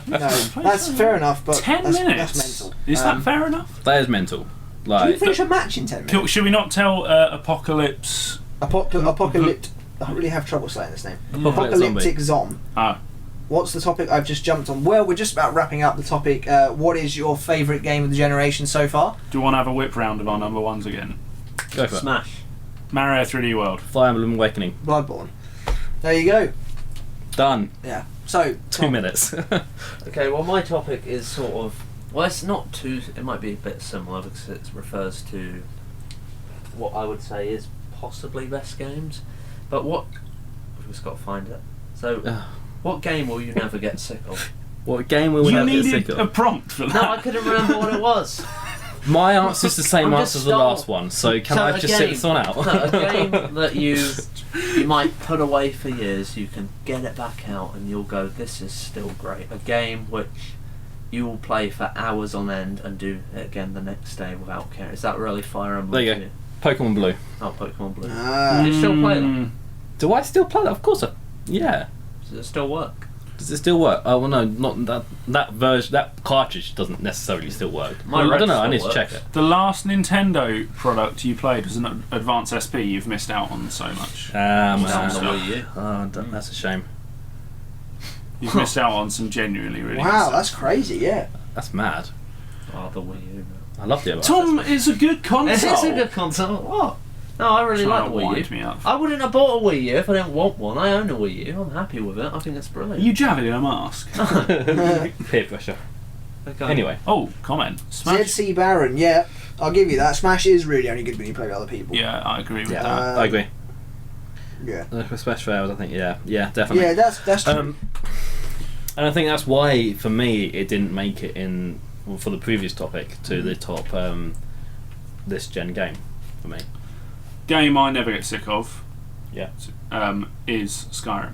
No, that's fair enough, but 10 that's, minutes? That's mental. Is that fair enough? That is mental. Do you Like, finish a match in 10 minutes? Should we not tell Apocalypse? Apocalyptic. I really have trouble saying this name. Apocalyptic Apocalyptic Zom. Ah, What's the topic I've just jumped on? Well, we're just about wrapping up the topic. What is your favourite game of the generation so far? do you want to have a whip round of our number ones again? go for it. Smash. Mario 3D World. Fire Emblem Awakening. Bloodborne. There you go. Done. Yeah. So, 2 minutes. Okay, well, my topic is sort of. Well, it's not too. It might be a bit similar because it refers to what I would say is possibly best games. But what. We've just got to find it. So, what game will you never get sick of? What game will we You never get needed sick a of? prompt for that. No, I couldn't remember what it was. My answer's the same I'm answer just as the last stuck. one, so can So I a just sit game- this one out? A game that you might put away for years, you can get it back out and you'll go, this is still great. A game which you will play for hours on end and do it again the next day without caring. Is that really Fire Emblem? There you to go. Pokemon Blue. Oh, Pokemon Blue. Ah. Do you still play them? Do I still play that? Of course yeah. Does it still work? Does it still work? Oh well, no, not that version. That cartridge doesn't necessarily still work. My Well, I Red don't know. I still need to check works. it. The last Nintendo product you played was an Advance SP. You've missed out on so much. Down the Man. Wii U. Oh, that's a shame. You've missed out on some genuinely really good Wow, stuff. that's crazy. Yeah. That's mad. Oh, the Wii U. I love the Advance. Tom is a good console. It is a good console. What? No, I really Trying like to the Wii wind U. me up. I wouldn't have bought a Wii U if I didn't want one. I own a Wii U. I'm happy with it. I think it's brilliant. You jabbing in a mask. Peer pressure. Okay. Anyway, Oh, comment. Smash. ZC Baron, yeah. I'll give you that. Smash is really only good when you play with other people. Yeah, I agree with yeah, that. I agree. Yeah. For Smash Fails, I think yeah, definitely. Yeah, that's true. And I think that's why, for me, it didn't make it in for the previous topic to the top this gen game for me. Game I never get sick of Yeah. is Skyrim.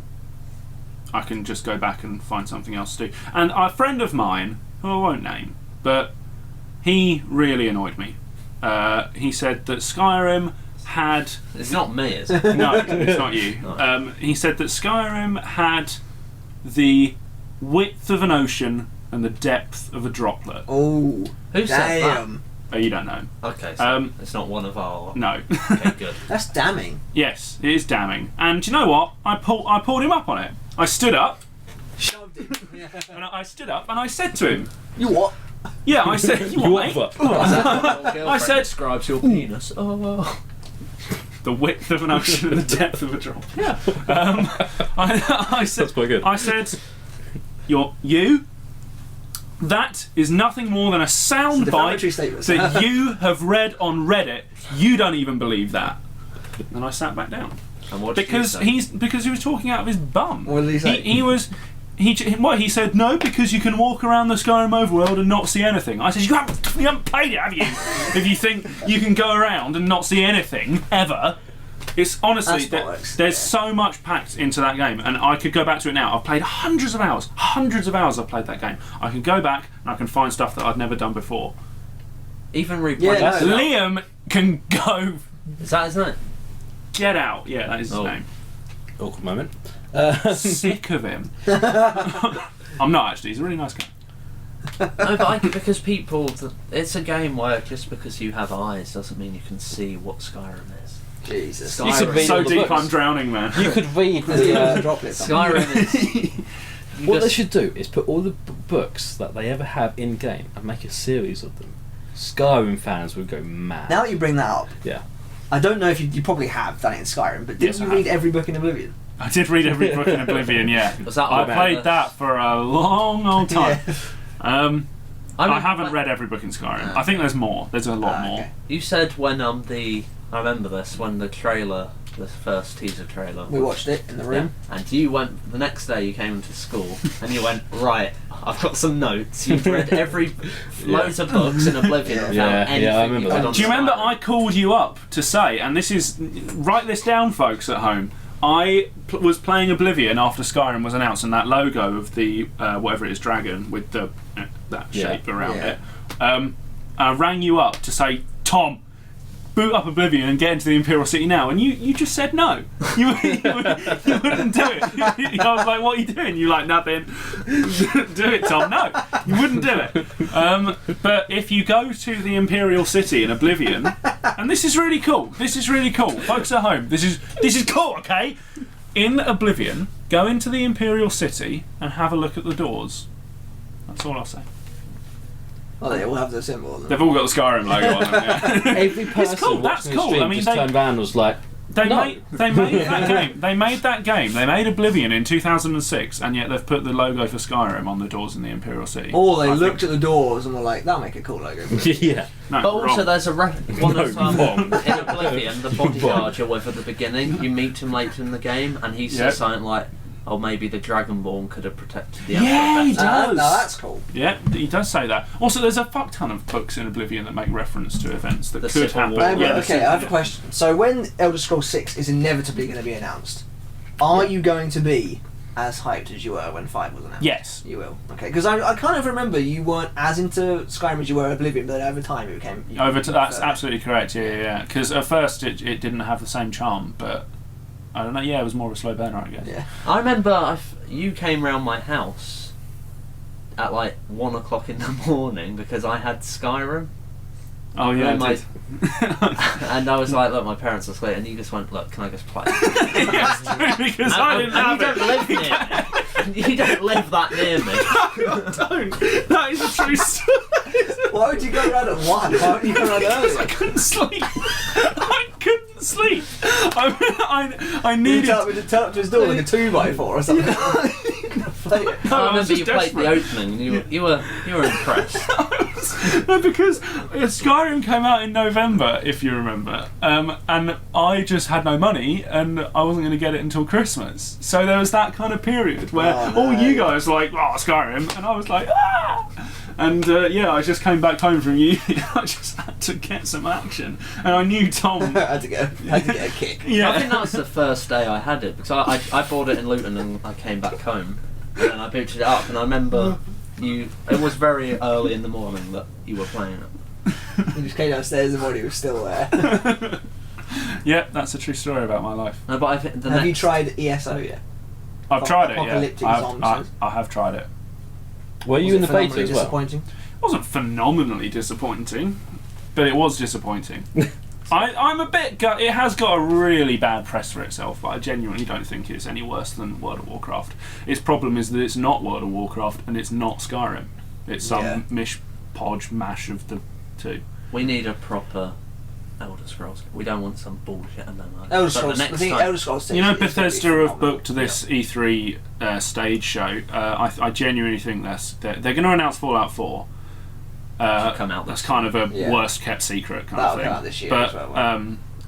I can just go back and find something else to do. And a friend of mine, who I won't name, but he really annoyed me. He said that Skyrim had... It's not me, is it? No, it's not you. He said that Skyrim had the width of an ocean and the depth of a droplet. Oh, Who said damn. Oh, you don't know. that? Okay, so Um, it's not one of our... No. Okay, good. That's damning. Yes, it is damning. And do you know what? I pulled him up on it. I stood up, Shoved it. and I stood up, and I said to him, You what? "Yeah," I said, "You what, mate?" I said- describes your penis. Oh, The width of an ocean and the depth of a drop. Yeah. I said, That's quite good. I said, you. That is nothing more than a sound bite defamatory statements. that you have read on Reddit. You don't even believe that. And I sat back down and what did you because say? because he was talking out of his bum. What did he say? He said no, because you can walk around the Skyrim overworld and not see anything. I said you haven't played it, have you? If you think you can go around and not see anything ever. It's honestly, That's bollocks. there's so much packed into that game, and I could go back to it now. I've played hundreds of hours I've played that game. I can go back and I can find stuff that I've never done before. Even replay Yeah, it. no. Liam can go Is that his name? get out. Yeah, that is his Oh. name. Awkward moment. Sick of him. I'm not actually. He's a really nice guy. No, but because people... It's a game where just because you have eyes doesn't mean you can see what Skyrim is. Jesus. You could read So all the deep, books. I'm drowning, man. You could read the. droplets. Skyrim is... What they should do is put all the books that they ever have in game and make a series of them. Skyrim fans would go mad. Now that you bring that up, Yeah. I don't know if you probably have done it in Skyrim, but Yes, didn't I you read have. every book in Oblivion? I did read every book in Oblivion, yeah. Was that I all played about that for a long old time. Yeah. I haven't read every book in Skyrim. I think there's more. There's a lot more. Okay. You said when I remember this, when the first teaser trailer... We watched it in the room. Yeah. And you went, the next day you came into school and you went, right, I've got some notes. You've read loads of books in Oblivion without Yeah, anything I remember you put that. on Do you remember Skyrim. I called you up to say, and this is, write this down folks at home, I was playing Oblivion after Skyrim was announced, and that logo of the, whatever it is, dragon, with the that Yeah. shape around Yeah. it, I rang you up to say, Tom, boot up Oblivion and get into the Imperial City now, and you just said no. You wouldn't do it. I was like, what are you doing? You're like, nothing. Do it, Tom. No, you wouldn't do it. But if you go to the Imperial City in Oblivion, and this is really cool. This is really cool, folks at home. This is cool. Okay, in Oblivion, go into the Imperial City and have a look at the doors. That's all I'll say. Oh, they all have the symbol on them. They've all got the Skyrim logo on them. Yeah. Every person cool, watching that's the cool. stream I mean, just they- turned around and was like, They No. made that game. They made that game. They made Oblivion in 2006, and yet they've put the logo for Skyrim on the doors in the Imperial City. Or they I looked think- at the doors and were like, that'll make a cool logo. yeah. No, But also, wrong. there's one No, of wrong. in Oblivion, the bodyguard you're with at the beginning. You meet him later in the game, and he says Yeah. something like, oh, maybe the Dragonborn could have protected the Yeah, Emperor he better. does. No, that's cool. Yeah, he does say that. Also, there's a fuck ton of books in Oblivion that make reference to events that The could Civil happen. War. Yeah, the Okay, Civil- I have a question. So when Elder Scrolls 6 is inevitably going to be announced, are you going to be as hyped as you were when 5 was announced? Yes. You will. Okay, because I kind of remember you weren't as into Skyrim as you were Oblivion, but then over time it became... That's absolutely correct. Yeah. Because at first it didn't have the same charm, but I don't know. Yeah, it was more of a slow burner, I guess. Yeah. I remember you came round my house at like 1 o'clock in the morning because I had Skyrim. Oh yeah. And, I did. and I was like, look, my parents are asleep, and you just went, look, can I just play? Yes, because I didn't have and you don't live near me. You don't live that near me. I don't. That is a true story. Why would you go around at 1? Why would you go around Because I earlier? couldn't sleep. I couldn't sleep. I You needed. turn up to his door like a 2x4 or something. Play it. I I was remember you just played the desperate. opening, and you were impressed. No, because Skyrim came out in November, if you remember, and I just had no money, and I wasn't going to get it until Christmas. So there was that kind of period where all you guys were like, "Oh, Skyrim," and I was like, "Ah!" And I just came back home from uni. I just had to get some action, and I knew Tom. I had to get a kick. Yeah, I think that was the first day I had it, because I bought it in Luton and I came back home, and then I booted it up, and I remember it was very early in the morning that you were playing it. You just came downstairs and he was still there. yeah, that's a true story about my life. No, but I think Have you tried ESO yet? I've tried it. Apocalyptic Yeah, Zombies. I have tried it. Were you Was in it the beta phenomenally as well? disappointing? It wasn't phenomenally disappointing, but it was disappointing. I'm a bit. It has got a really bad press for itself, but I genuinely don't think it's any worse than World of Warcraft. Its problem is that it's not World of Warcraft and it's not Skyrim. It's some podge mash of the two. We need a proper Elder Scrolls. We don't want some bullshit MMO. Elder But Scrolls. the I next think time, Elder Scrolls 6 You know, is gonna be Bethesda have phenomenal. booked this E3 stage show. I genuinely think they're going to announce Fallout 4. Should come out That's this kind of a Yeah. worst kept secret kind That'll of thing. come out this year but, as well,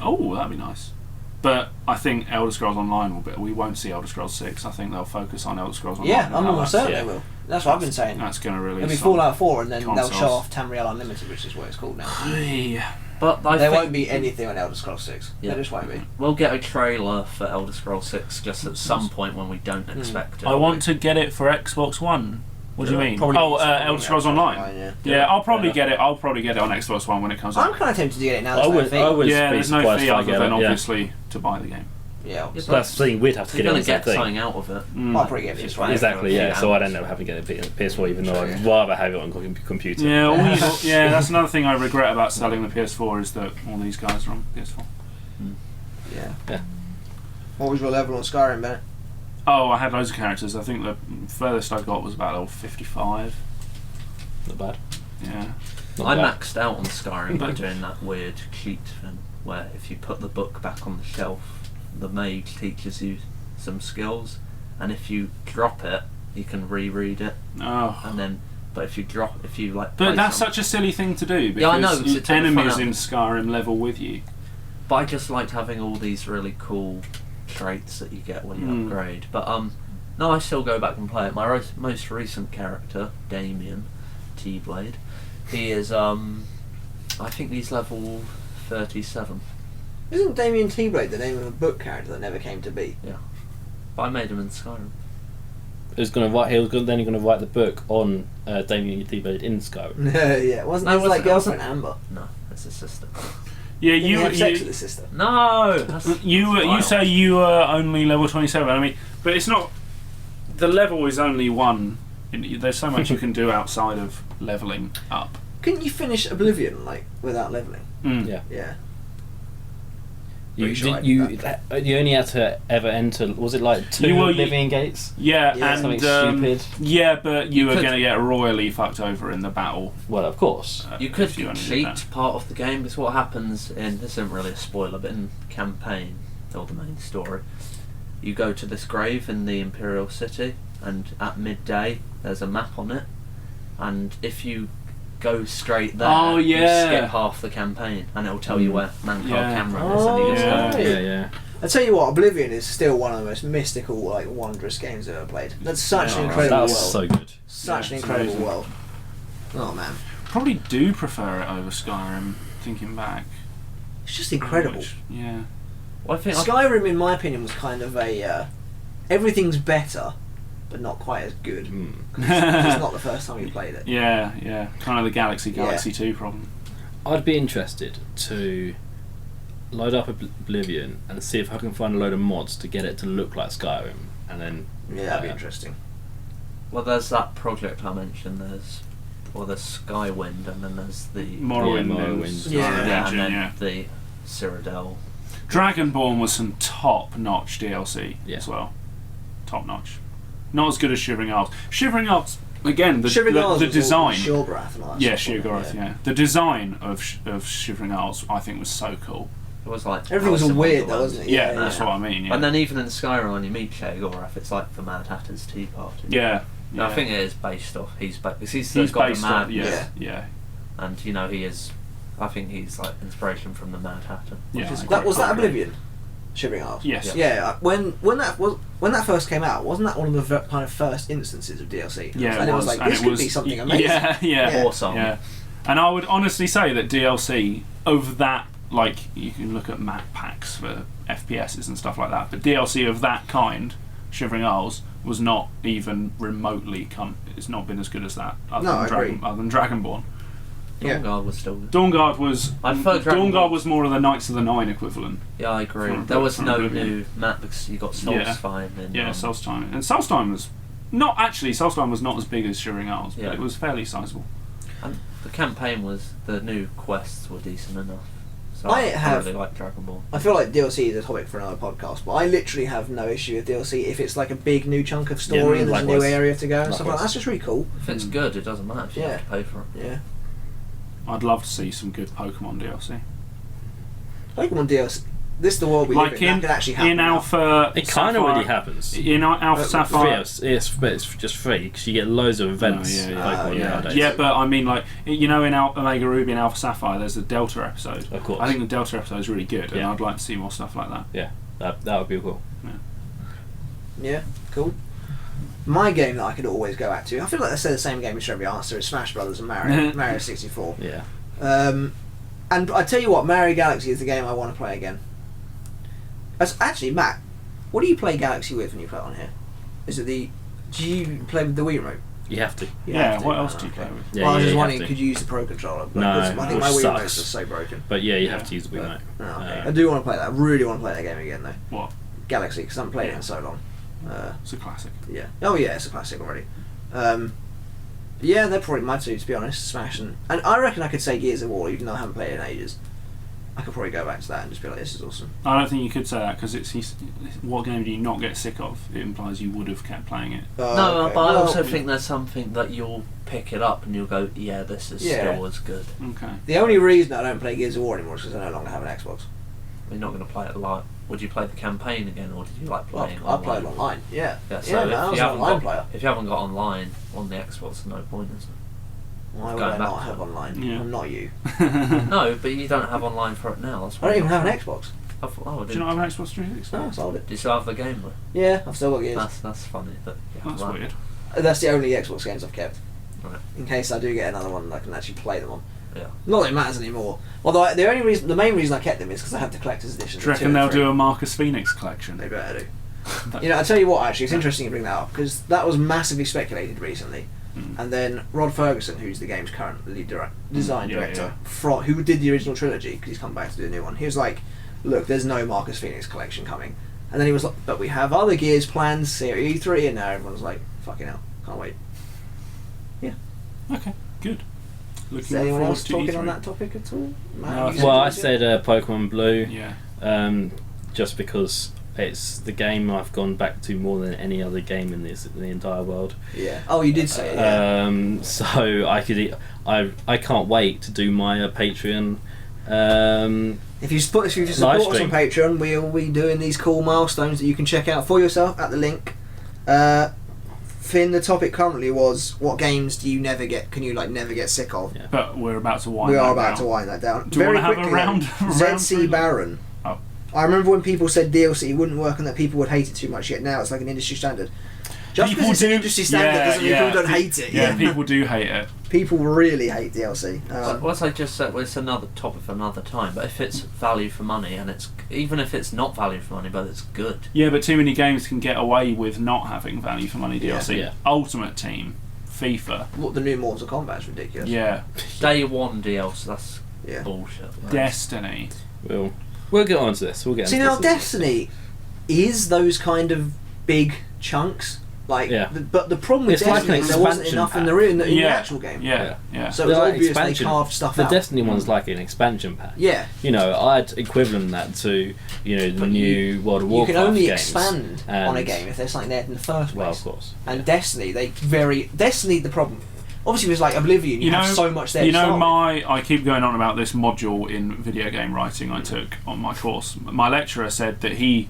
won't that'd be nice. But I think Elder Scrolls Online will be. We won't see Elder Scrolls 6. I think they'll focus on Elder Scrolls Online. Yeah, and I'm how almost that's- certain they will. That's what I've been saying. That's going to release. It'll be some- Fallout 4 and then they'll consoles. show off Tamriel Unlimited, which is what it's called now. Hey. But I There think won't be anything on Elder Scrolls 6. Yeah. There just won't be. we'll get a trailer for Elder Scrolls 6 just at some point when we don't expect it. I want to get it for Xbox One. What do you mean? Probably Elder Scrolls Online. yeah. Yeah, I'll probably get it. I'll probably get it on Xbox One when it comes out. I'm kind of tempted to get it now. I There's no would fee. Yeah, be there's no surprised fee if I other get than it, yeah. obviously to buy the game. Yeah, Yeah, That's the thing, we'd have to You're get it on going to the get thing. something out of it. I'll probably get this one. Exactly, yeah. Yeah. So I'd end up having to get a PS4, even though I'd rather have it on computer. Yeah, that's another thing I regret about selling the PS4 is that all these guys are on PS4. Yeah. What was your level on Skyrim, Bennett? Oh, I had loads of characters. I think the furthest I got was about level 55. Not bad. Yeah. Not I bad. maxed out on Skyrim by doing that weird cheat thing where if you put the book back on the shelf, the mage teaches you some skills, and if you drop it, you can reread it, Oh. and then. But if you But play that's some- such a silly thing to do because Yeah, I know, because it took the enemies fun in out. Skyrim level with you. But I just liked having all these really cool traits that you get when you upgrade. But no, I still go back and play it. My most recent character, Damien T-Blade, he is I think he's level 37. Isn't Damien T-Blade the name of a book character that never came to be? Yeah, but I made him in Skyrim. He was going to write the book on Damien T-Blade in Skyrim. Yeah, wasn't No, his like it girlfriend wasn't. Amber? No, it's his sister. Yeah, Didn't he have sex with you his sister? No, that's you wild. say you are only level 27. I mean, but it's not. The level is only one. There's so much you can do outside of leveling up. Couldn't you finish Oblivion like without leveling? Yeah. Yeah. You Pretty sure I you did you only had to ever enter. Was it like 2 You were- living gates? Yeah, Yeah, and something stupid. yeah, but you were could- going to get royally fucked over in the battle. Well, of course. You could if you only did cheat that. part of the game, because what happens in, this isn't really a spoiler, but in campaign, or the main story, you go to this grave in the Imperial City, and at midday there's a map on it, and if you go straight there, Oh, yeah. you skip half the campaign, and it'll tell you where Mankar Yeah. Cameron is, and you just yeah. go. Yeah. I tell you what, Oblivion is still one of the most mystical, like wondrous games I've ever played. That's such an incredible world. That's so good. Such an it's incredible amazing. world. Oh man, Probably do prefer it over Skyrim. Thinking back, it's just incredible. Yeah. Well, I think Skyrim, in my opinion, was kind of a everything's better, but not quite as good. Mm. It's not the first time you played it. Yeah. Kind of the Galaxy 2 problem. I'd be interested to load up Oblivion and see if I can find a load of mods to get it to look like Skyrim, and then Yeah, that'd be interesting. Well, there's that project I mentioned. There's Skywind, and then there's the Morrowind. Morrowind. Yeah. and then yeah. the Cyrodiil. Dragonborn was some top-notch DLC Yeah. as well. Top-notch. Not as good as Shivering Isles. Shivering Isles, again, the Shivering Isles the was design. Sheobrath and all that Yeah, stuff, wasn't Sheogorath, it? yeah. The design of Shivering Isles, I think, was so cool. It was like Everything was Alice in weird though, Wonderland. wasn't it? Yeah, that's what I mean. Yeah. And then even in Skyrim, when you meet Sheogorath, it's like the Mad Hatter's Tea Party. yeah. No, I think it is based off. He's the god of based on, madness, yeah. and he is. I think he's like inspiration from the Mad Hatter. Yeah, Which is I quite That was that cool. Oblivion, Shivering Isles. Yes. Yeah, when that first came out, wasn't that one of the kind of first instances of DLC? Yeah, and it was like and this it could was, be something amazing. Yeah. Awesome. Yeah. And I would honestly say that DLC of that, like, you can look at map packs for FPSs and stuff like that, but DLC of that kind, Shivering Isles, was not even remotely it's not been as good as that other No, I agree. than Dragonborn. Yeah. Dawnguard was still good. Dawnguard was I prefer Dragonborn. Dawnguard was more of the Knights of the Nine equivalent. Yeah, I agree. From- There was from no Oblivion. new map because you got Solstheim and Yeah, Solstheim. And Solstheim was not actually Solstheim was not as big as Shivering Isles, Yeah. but it was fairly sizable. and the campaign was the new quests were decent enough. So I have- really like Dragonborn. I feel like DLC is a topic for another podcast, but I literally have no issue with DLC if it's like a big new chunk of story Yeah, and there's a new likewise. area to go and stuff like Likewise. that. That's just really cool. If it's good, it doesn't matter if you Yeah. have to pay for it. Yeah. I'd love to see some good Pokemon DLC. Pokemon DLC. This is the world we live Like in. That could actually happen. in now. Alpha, It kind of Sapphire- already happens. In Alpha But Sapphire. It's just free because you get loads of events. Oh, yeah, Pokemon yeah. nowadays. Yeah, but I mean, like, in Omega Ruby and Alpha Sapphire, there's the Delta episode. Of course. I think the Delta episode is really good, and Yeah. I'd like to see more stuff like that. Yeah, that would be cool. Yeah, cool. My game that I could always go back to, I feel like I say the same game as every answer, is Smash Brothers and Mario 64. Yeah. And I tell you what, Mario Galaxy is the game I want to play again. Actually, Matt, what do you play Galaxy with when you play it on here? Is it do you play with the Wii remote? You have to. You Yeah, have to. what else Oh, do you okay. play with? Yeah, Well, I was just you wondering, have to. could you use the Pro Controller? No, I think my which Wii sucks. remotes are so broken. But yeah, you Yeah. have to use the Wii Remote. Oh, okay. Uh, I do want to play that. I really want to play that game again, though. What? Galaxy, because I haven't played it in so long. It's a classic. Yeah. Oh yeah, it's a classic already. Yeah, they're probably my two, to be honest. Smash and I reckon I could say Gears of War, even though I haven't played it in ages. I could probably go back to that and just be like, this is awesome. I don't think you could say that because what game do you not get sick of? It implies you would have kept playing it. Oh, No, okay. but I Well, also think there's something that you'll pick it up and you'll go, yeah, this is Yeah. still as good. Okay. the only reason I don't play Gears of War anymore is because I no longer have an Xbox. You're not going to play it live. Would you play the campaign again, or did you like Well, playing I online? played online. Yeah. Yeah, so yeah, if no, I was you an haven't online got, player. if you haven't got online on the Xbox, there's no point, is there? Why would going I back not to have it. online? Yeah. I'm not you. No, but you don't have online for it now. That's I why don't even you're have an not- Xbox. I thought, oh, Do you not have an Xbox 360? No, I sold it. Do you still have the game though? Yeah, I've still got Gears. That's funny. That you have That's that. weird. That's the only Xbox games I've kept. Right. In case I do get another one that I can actually play them on. Yeah. Not that it matters anymore. Although the main reason I kept them is because I had the collector's edition. Do you reckon they'll do a Marcus Phoenix collection? They better do. You know, I tell you what, actually, it's interesting you bring that up because that was massively speculated recently. Mm. And then Rod Ferguson, who's the game's current lead design Yeah, director, who did the original trilogy, because he's come back to do a new one, he was like, look, there's no Marcus Phoenix collection coming. And then he was like, but we have other Gears plans, Series 3, and now everyone's like, fucking hell, can't wait. Okay, good. Is Looking there anyone forward else to talking E3. on that topic at all? No, you Well, I said said Pokemon Blue, Yeah. just because it's the game I've gone back to more than any other game in the entire world. yeah. Oh, you did say it, yeah. So I can't wait to do my Patreon. If you support us on Livestream. Patreon, we'll be doing these cool milestones that you can check out for yourself at the link. Finn, the topic currently was what games do you never get? Can you never get sick of? Yeah. But we're about to wind We are that about down. to wind that down. Do you Very wanna have a quickly, round ZC through? Baron. Oh, I remember when people said DLC wouldn't work and that people would hate it too much, yet now it's like an industry standard. Just People because it's an do- industry standard yeah, doesn't mean yeah. people don't hate it. Yeah, people do hate it. People really hate DLC. What I just said, well, it's another topic for another time. But if it's value for money, and it's even if it's not value for money, but it's good. Yeah, but too many games can get away with not having value for money Yeah. DLC. Yeah. Ultimate Team, FIFA. What the new Mortal Kombat is ridiculous. Yeah. Day one DLC, that's Yeah. bullshit. Destiny. We'll get on to this. We'll get. See onto now, this. Destiny is those kind of big chunks. Like, Yeah. but the problem with It's like Destiny an is there wasn't expansion enough in pack. the Yeah. actual game. Yeah. Yeah. So it They're was like obvious they expansion. carved stuff The out. Destiny one's like an expansion pack. Yeah. You know, I'd equivalent that to the But new World of You Warcraft can only games. expand on a And- game if there's something there in the first place. Well, of course. And Destiny, Destiny, the problem. Obviously, it was like Oblivion. You have so much there. You to know, start with. I keep going on about this module in video game writing I took on my course. My lecturer said that he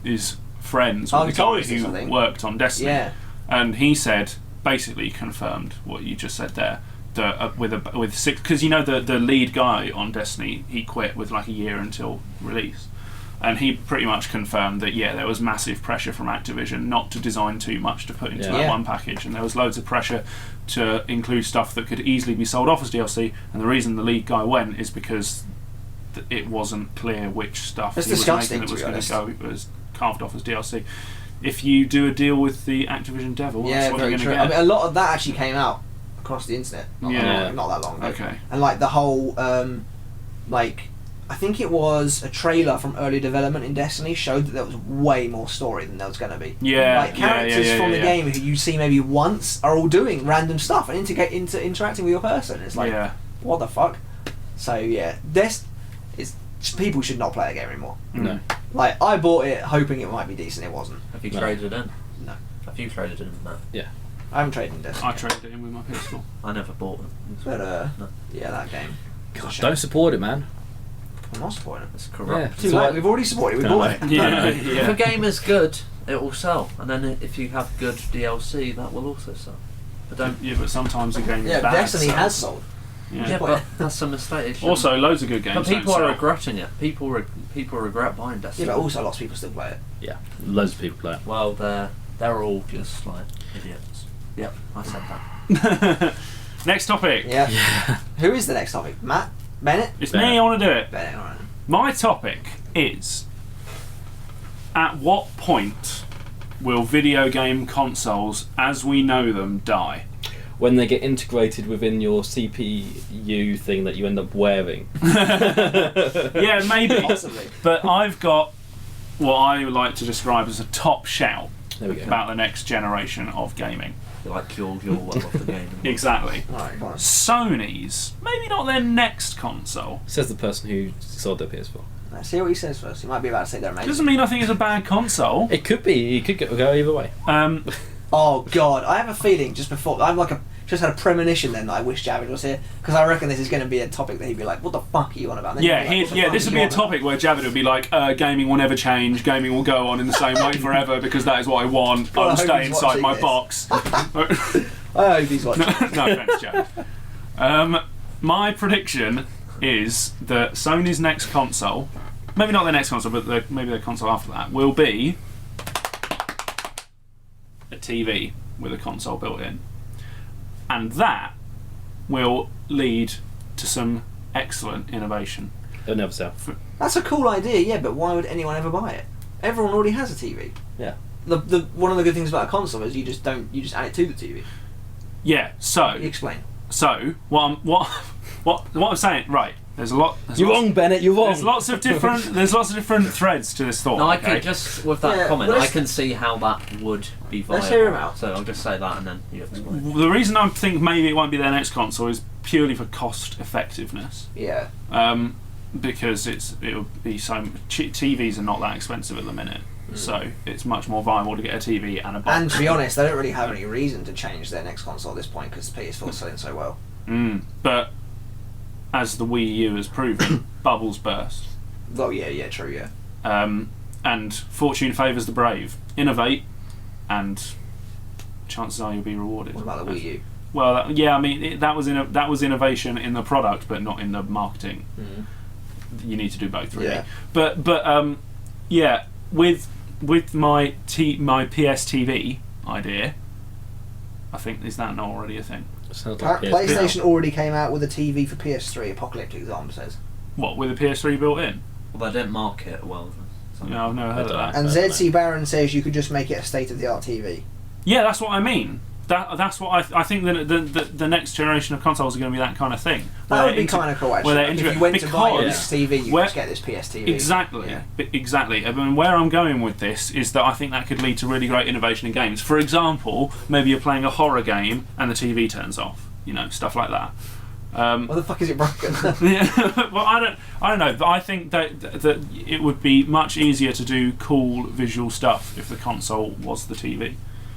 is friends with he the told guy us this, I who think. worked on Destiny, Yeah. and he said basically confirmed what you just said there. That with six, because you know the lead guy on Destiny, he quit with like a year until release. And he pretty much confirmed that there was massive pressure from Activision not to design too much to put into that Yeah. one package, and there was loads of pressure to include stuff that could easily be sold off as DLC. And the reason the lead guy went is because it wasn't clear which stuff It's he was disgusting, making that was to be going to go was carved off as DLC. If you do a deal with the Activision devil, Yeah, that's what very you're true. going to I get. mean, a lot of that actually came out across the internet. Not that long ago. Okay. And like the whole, I think it was a trailer from early development in Destiny showed that there was way more story than there was going to be. Yeah, Like characters from the game who you see maybe once are all doing random stuff and interacting with your person. It's like, what the fuck? So yeah, people should not play a game anymore. No. Like I bought it hoping it might be decent. It wasn't. Have you No. traded in? No. Have you traded in? No. I haven't traded in Destiny. I traded it in with my pistol. I never bought them. But No. yeah, that game. God, don't support it, man. I'm not supporting it. It's corrupt. Yeah. Too So late. I- We've already supported it. We No, bought it. Yeah, If a game is good, it will sell, and then if you have good DLC, that will also sell. But don't. Yeah, but sometimes the game is Yeah, bad. Destiny so- has sold. Yeah. Yeah, but that's a mistake. It shouldn't. Also, loads of good games. but people don't are sell. regretting it. People regret buying Yeah, Destiny. but also lots of people still play it. Yeah, loads of people play it. Well, they're all just like idiots. Yep, I said that. Next topic. Yeah. Who is the next topic? Matt? Bennett? It's Bennett. me, I want to do it. Bennett, alright. My topic is: at what point will video game consoles, as we know them, die? When they get integrated within your CPU thing that you end up wearing. Yeah, maybe. Possibly. But I've got what I would like to describe as a top shout There we go. about the next generation of gaming. You like your well off the game. Exactly. Alright, go on. Sony's, maybe not their next console. Says the person who sold their PS4. Let's see what he says first. He might be about to say they're amazing. Doesn't mean I think it's a bad console. It could be. It could go either way. Oh god, I have a feeling just before just had a premonition then that I wish Javid was here because I reckon this is going to be a topic that he'd be like, "What the fuck are you on about?" And then Yeah, you'd be like, "What the fuck this are would you be a on about?" topic where Javid would be like, gaming will never change, gaming will go on in the same way forever because that is what I want. God, I I will hope stay he's inside watching my this. box. I hope he's watching. No offence, Javid. My prediction is that Sony's next console, maybe not their next console, but maybe their console after that, will be a TV with a console built in. And that will lead to some excellent innovation. It'll never sell. That's a cool idea, yeah, but why would anyone ever buy it? Everyone already has a TV. Yeah. The one of the good things about a console is you just add it to the TV. Yeah, so Explain. what I'm saying, right, there's You're wrong, Bennett. You're wrong. There's lots of different threads to this thought. No, I okay? can just with that Yeah, comment, well, I let's- can see how that would be viable. Let's hear him out. So I'll just say that and then you explain. The reason I think maybe it won't be their next console is purely for cost effectiveness. Yeah. Because it'll be TVs are not that expensive at the minute, so it's much more viable to get a TV and a box. And to be honest, they don't really have any reason to change their next console at this point because PS4 is selling so well. But as the Wii U has proven, bubbles burst. Well, yeah, true, yeah. And fortune favours the brave. Innovate, and chances are you'll be rewarded. What about the Wii U? Well, I mean that was innovation in the product, but not in the marketing. You need to do both, really. Yeah. But Yeah, with my PS TV idea, I think, is that not already a thing? Sounds like PlayStation already came out with a TV for PS3. Apocalyptic Example says. What, with a PS3 built in? Well, they didn't market it well. Yeah, I've never heard of that. And ZC Baron says you could just make it a state-of-the-art TV. Yeah, that's what I mean. That's what I think the next generation of consoles are going to be that kind of thing. That would be kind of cool, actually. Where Like if you went to buy this TV, you just get this PS TV. Exactly, Yeah. exactly. I mean, where I'm going with this is that I think that could lead to really great innovation in games. For example, maybe you're playing a horror game and the TV turns off. You know, stuff like that. What the fuck is it broken? Yeah, well, I don't know. But I think that it would be much easier to do cool visual stuff if the console was the TV.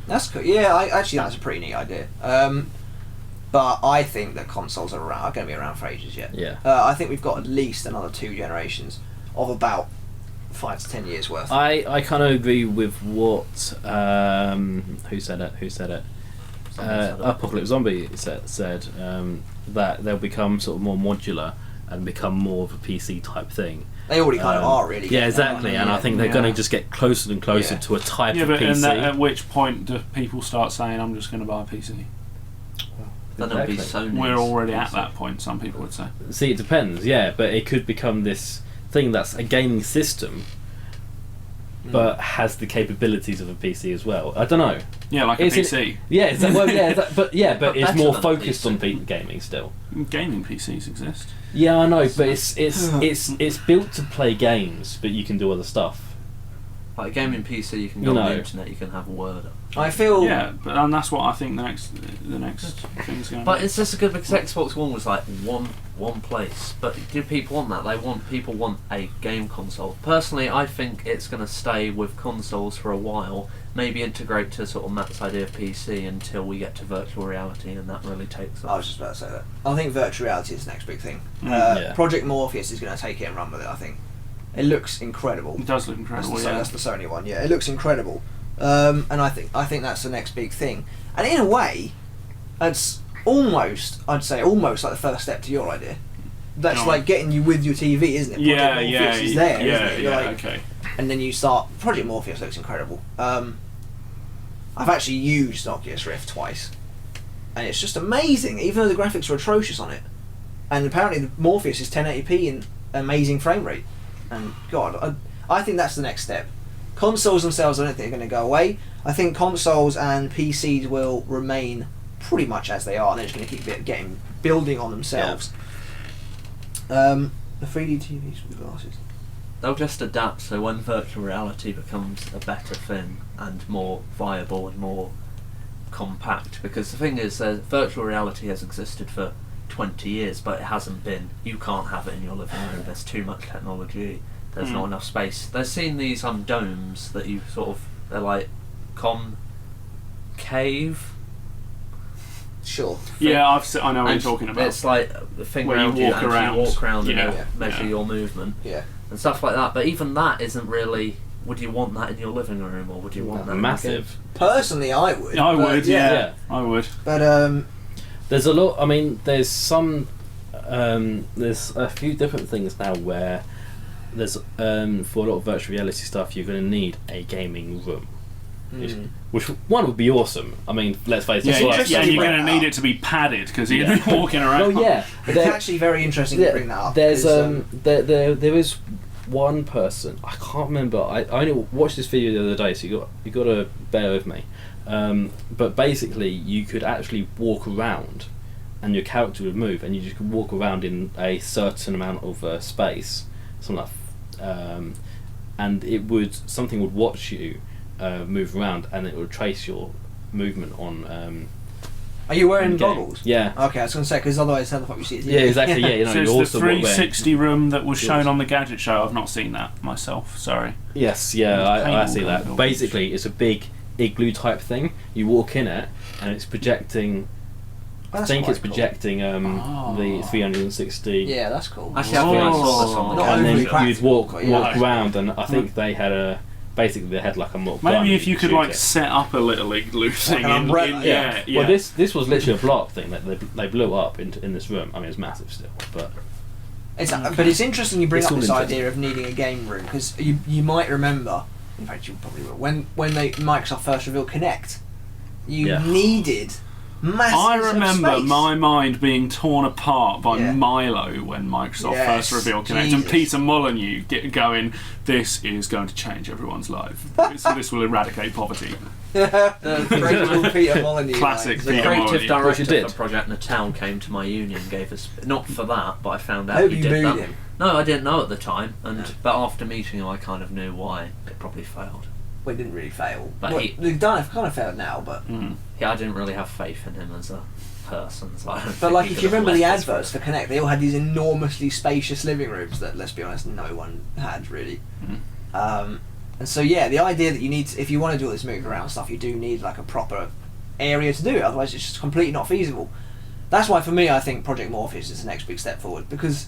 That's cool. Yeah, actually that's a pretty neat idea. But I think that consoles are going to be around for ages yet. Yeah. I think we've got at least another 2 generations of about 5 to 10 years worth. I kind of agree with what who said it. Apocalypse Zombie said that they'll become sort of more modular and become more of a PC type thing. They already kind of are, really. Yeah, exactly. And I think they're going to just get closer and closer to a type of PC. At which point do people start saying, I'm just going to buy a PC? Then it'll be Sony's. We're already at that point, some people would say. See, it depends, yeah, but it could become this thing that's a gaming system but has the capabilities of a PC as well. I don't know. Yeah, like a PC. But it's more better than focused PC. on gaming still. Gaming PCs exist. Yeah, I know, but it's built to play games, but you can do other stuff. Like a gaming PC, you can go on the internet, you can have Word. I feel... Yeah, and that's what I think the next thing's going to But be. it's just good because Xbox One was like one place. But do people want that? People want a game console. Personally, I think it's going to stay with consoles for a while. Maybe integrate to sort of Matt's idea of PC until we get to virtual reality, and that really takes off. I was just about to say that. I think virtual reality is the next big thing. Yeah. Project Morpheus is going to take it and run with it, I think. It looks incredible. It does look incredible, That's the Sony one, yeah. It looks incredible. And I think that's the next big thing. And in a way, it's almost like the first step to your idea. That's like getting you with your TV, isn't it? Project Morpheus is there, isn't it? You're like, okay. and then you start... Project Morpheus looks incredible. I've actually used Oculus Rift twice. And it's just amazing, even though the graphics are atrocious on it. And apparently the Morpheus is 1080p and amazing frame rate. And God, I think that's the next step. Consoles themselves, I don't think are going to go away. I think consoles and PCs will remain pretty much as they are. They're just going to keep building on themselves. Yeah. The 3D TVs with glasses. They'll just adapt, so when virtual reality becomes a better thing and more viable and more compact, because the thing is, virtual reality has existed for 20 years, but it hasn't been, you can't have it in your living room, there's too much technology, there's not enough space. They've seen these domes that you sort of, they're like concave. Sure. Yeah, I know what you're talking about. It's like the thing where around you walk around, and measure your movement. Yeah. And stuff like that, but even that isn't really. Would you want that in your living room, or would you want that massive? Personally, I would. I would, yeah. I would. But there's a lot. I mean, there's some. There's a few different things now where there's for a lot of virtual reality stuff, you're going to need a gaming room. Which one would be awesome. I mean, let's face it. And you're going to need it to be padded because you're going to be walking around. Well, yeah, it's actually very interesting to bring that up. There's there is one person, I can't remember. I only watched this video the other day, so you got to bear with me. But basically, you could actually walk around, and your character would move, and you just could walk around in a certain amount of space, something like, and something would watch you. Move around, and it will trace your movement on. Are you wearing goggles? Yeah. Okay, I was going to say, because otherwise, how the fuck you see it? Yeah, exactly. Yeah, So it's the 360 room that was shown on the Gadget Show. I've not seen that myself. Sorry. Yes, yeah, I see that. Basically, it's a big igloo type thing. You walk in it, and it's projecting. I think it's projecting the 360. Yeah, that's cool. Actually, I think I saw this on the and then you'd walk yeah. around, and I think they had basically they had like a more. Maybe if you could like set up a little igloo thing yeah. Well, this was literally a block thing that they blew up in this room. I mean, it's massive still, but But it's interesting you bring It's up all this interesting. idea of needing a game room, because you might remember, in fact you probably will, when Microsoft first revealed Kinect, you needed massive I remember space. my mind being torn apart by Yeah. Milo when Microsoft Yes, first revealed Kinect, and Jesus. Peter Molyneux going, "This is going to change everyone's life. this will eradicate poverty." The great old Peter Molyneux. Classic lines. The Peter creative Molyneux. director did. for Project Natal came to my union, gave us not for that, but I found I out hope he you did booed that. him. No, I didn't know at the time, No. but after meeting him, I kind of knew why it probably failed. Well, it didn't really fail. But they've kind of failed now, but Yeah, I didn't really have faith in him as a person. So I don't but think like he if could you have remember the left us adverts for Kinect, they all had these enormously spacious living rooms that, let's be honest, no one had really. And so yeah, the idea that you need if you want to do all this moving around stuff, you do need like a proper area to do it. Otherwise, it's just completely not feasible. That's why for me, I think Project Morpheus is the next big step forward, because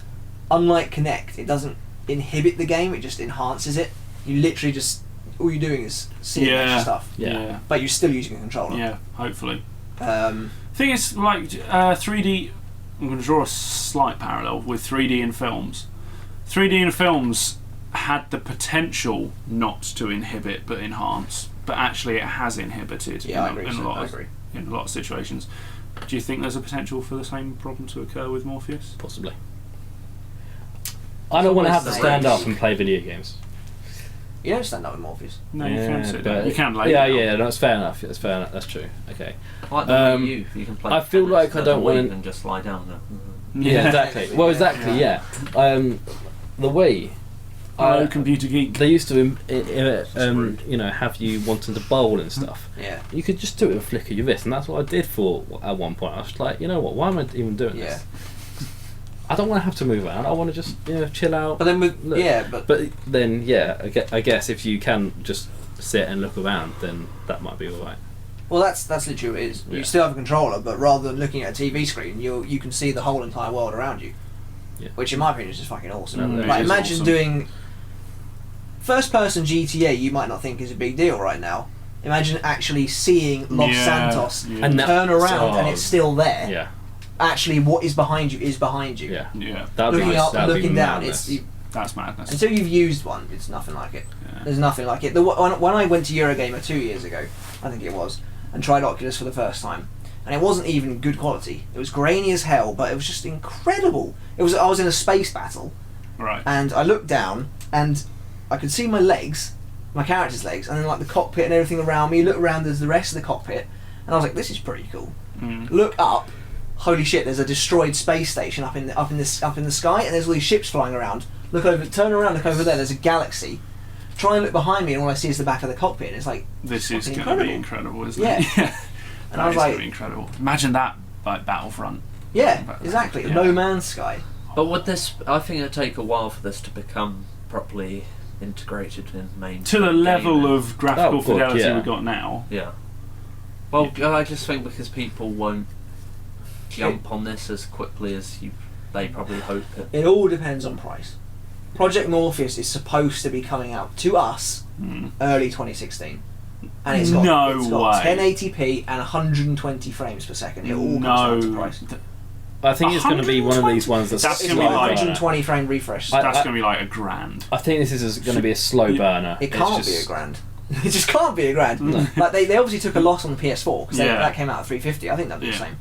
unlike Kinect, it doesn't inhibit the game; it just enhances it. You literally just all you're doing is seeing extra stuff, Yeah. but you're still using a controller. Yeah. Hopefully. Um, Thing is, like 3D. I'm going to draw a slight parallel with 3D in films. 3D in films had the potential not to inhibit but enhance, but actually it has inhibited Yeah, I in, agree, in, so a lot I of, agree. in a lot of situations. Do you think there's a potential for the same problem to occur with Morpheus? Possibly. I don't want to have to always stand the up risk. and play video games. you don't stand up with Morpheus. No, you can sit down. but- You can lay Yeah, down. yeah, that's fair enough. That's fair enough. That's true. Okay. Like the Um, Wii U, you can play. I feel tennis like I with don't a wanna- Wii and just lie down. And Yeah, exactly. Well, exactly. Yeah. The Wii. Hello, computer geek. They used to, have you wanting to bowl and stuff. Yeah. You could just do it with a flick of your wrist, and that's what I did for at one point. I was like, you know what? Why am I even doing Yeah. this? I don't want to have to move around. I want to just chill out. But then with Look. but But then, yeah, I guess if you can just sit and look around, then that might be all right. well, that's literally what it is. Yeah. You still have a controller, but rather than looking at a TV screen, you can see the whole entire world around you. Yeah. Which, in my opinion, is just fucking awesome. Mm, Like, it is imagine awesome. doing first-person GTA. You might not think is a big deal right now. Imagine actually seeing Los Yeah, Santos yeah. And that- turn around oh, and it's still there. Yeah, Actually, what is behind you is behind you. yeah. Yeah, That'd Looking be up, that'd be looking down. madness. that's madness. Until you've used one, it's nothing like it. Yeah. There's nothing like it. When I went to Eurogamer 2 years ago, I think it was, and tried Oculus for the first time, and it wasn't even good quality. It was grainy as hell, but it was just incredible. I was in a space battle, Right. and I looked down, and I could see my legs, my character's legs, and then like the cockpit and everything around me. Look around, there's the rest of the cockpit, and I was like, this is pretty cool. Mm. Look up, holy shit! There's a destroyed space station up in the sky, and there's all these ships flying around. Look over, turn around, look over there. There's a galaxy. Try and look behind me, and all I see is the back of the cockpit. And it's like This is fucking going to be incredible. incredible, isn't Yeah. it? Yeah. And That I was is going like, to be incredible. Imagine that, like Battlefront. yeah, exactly. Yeah. No Man's Sky. But would this? I think it'd take a while for this to become properly integrated in main. To the level gaming. of graphical Oh, God, fidelity yeah. we've got now. Yeah. Well, I just think because people won't jump on this as quickly as they probably hope it. It all depends on price. Project Morpheus is supposed to be coming out to us early 2016, and it's got, No it's got way. 1080p and 120 frames per second. It all comes down to price. I think it's going to be one of these ones that's That's It's gonna got be like- 120 frame refresh. That's I- going to be like $1,000. I think this is going to be a slow burner. It can't It's be just- a grand. It just can't be a grand. Like they obviously took a loss on the PS4 because Yeah. that came out at 350. I think that'd be the Yeah. same.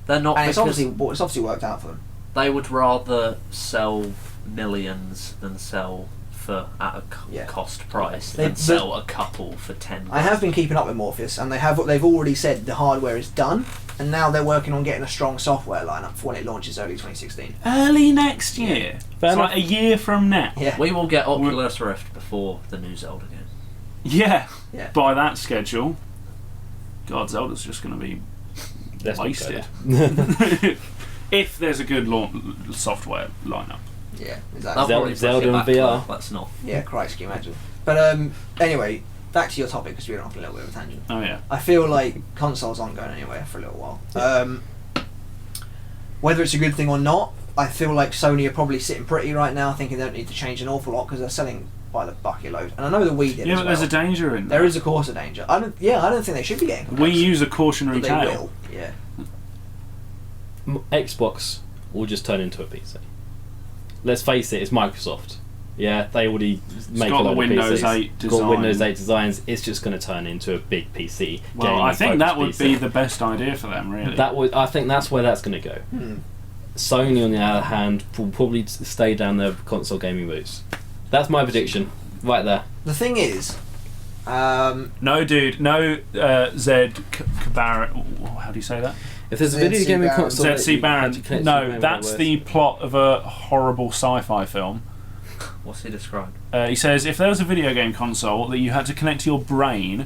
They're not And it's because obviously worked out for them. they would rather sell millions than sell for at a Yeah. cost price They- than but- sell a couple for 10. I have been keeping up with Morpheus, and they've already said the hardware is done, and now they're working on getting a strong software lineup for when it launches early 2016. Early next year. Fair It's enough. like a year from now. Yeah. We will get Oculus Rift before the new Zelda game. Yeah. Yeah. By that schedule, God, Zelda's just going to be Let's not go wasted. there. If there's a good software lineup. Yeah, They'll exactly. probably push Zelda it and back VR. to- Let's not. Yeah, Christ, can you imagine? But anyway, back to your topic because we went off on a little bit of a tangent. Oh yeah. I feel like consoles aren't going anywhere for a little while. Whether it's a good thing or not, I feel like Sony are probably sitting pretty right now, thinking they don't need to change an awful lot because they're selling by the bucket load. And I know the Wii did. Yeah, as but there's well. a danger in There that. is of course a danger. I don't think they should be getting. We complaints, use a cautionary but they tale. will. Yeah. Xbox will just turn into a PC. let's face it, it's Microsoft. Yeah, they already make got a lot the of Windows PCs. 8 Got design. Windows 8 designs. It's just going to turn into a big PC. Well, I think that would PC. be the best idea for them, really. I think that's where that's going to go. Sony, on the other hand, will probably stay down their console gaming routes. That's my prediction, right there. The thing is, No, dude, no Barrett. How do you say that? If there's a ZC video gaming Baron. console, that ZC you Baron. can connect to No, your that's wireless- the plot of a horrible sci-fi film. What's he described? He says if there was a video game console that you had to connect to your brain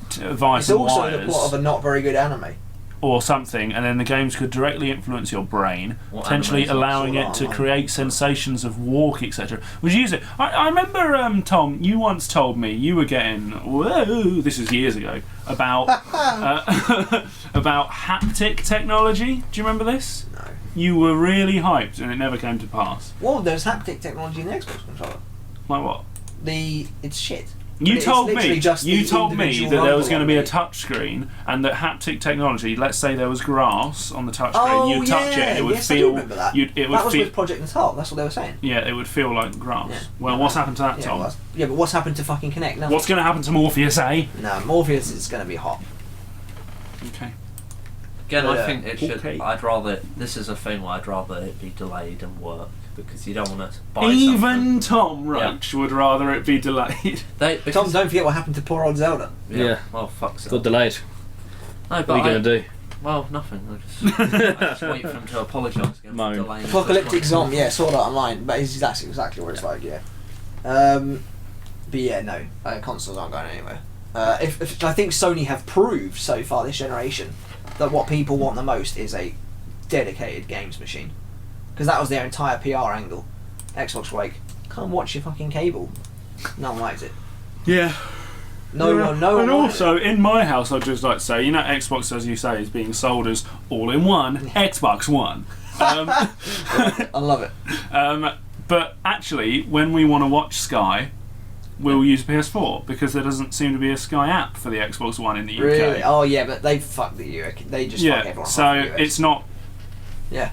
via it's some also wires the plot of a not very good anime. or something, and then the games could directly influence your brain, What potentially animation? allowing it to Online. create sensations of walk, etc. Would you use it? I remember, Tom, you once told me you were getting, whoa, this is years ago, about about haptic technology. Do you remember this? No. You were really hyped, and it never came to pass. Well, there's haptic technology in the Xbox controller. Like what? It's shit. You It's told literally me. just You the told me individual that there was rumble going to be on a it. touch screen, and that haptic technology. Let's say there was grass on the touch screen. Oh, You'd touch it, yeah, and it would yes, I do feel. remember that. It would That was feel. with Project Natal. That's what they were saying. Yeah, it would feel like grass. Yeah. Well, what's happened to that, Yeah, Tom? well, yeah, but what's happened to fucking Kinect now? What's going to happen to Morpheus, eh? No, Morpheus is going to be hot. Okay. Again, But, I think it should. okay. I'd rather. This is a thing where I'd rather it be delayed and work because you don't want to buy Even something. Tom Roach would rather it be delayed. Tom, Because, don't forget what happened to poor old Zelda. Yeah. Well, fuck's Got delayed. No, What but are you going to do? Well, nothing. I just wait for him to apologise again Moan. for delaying. Apocalyptic Zombie, yeah, Sword Art Online, but that's exactly what it's like, yeah. But yeah, no, consoles aren't going anywhere. If I think Sony have proved so far this generation that what people want the most is a dedicated games machine, because that was their entire PR angle. Xbox were like, can't watch your fucking cable. No one likes it. Yeah. No one. And wanted also, it. in my house, I'd just like to say, Xbox, as you say, is being sold as all-in-one Xbox One. I love it. But actually, when we want to watch Sky, we'll use PS4 because there doesn't seem to be a Sky app for the Xbox One in the UK. Really? Oh yeah, but they fuck the US. They just fuck Yeah, everyone. so off the US. it's not yeah.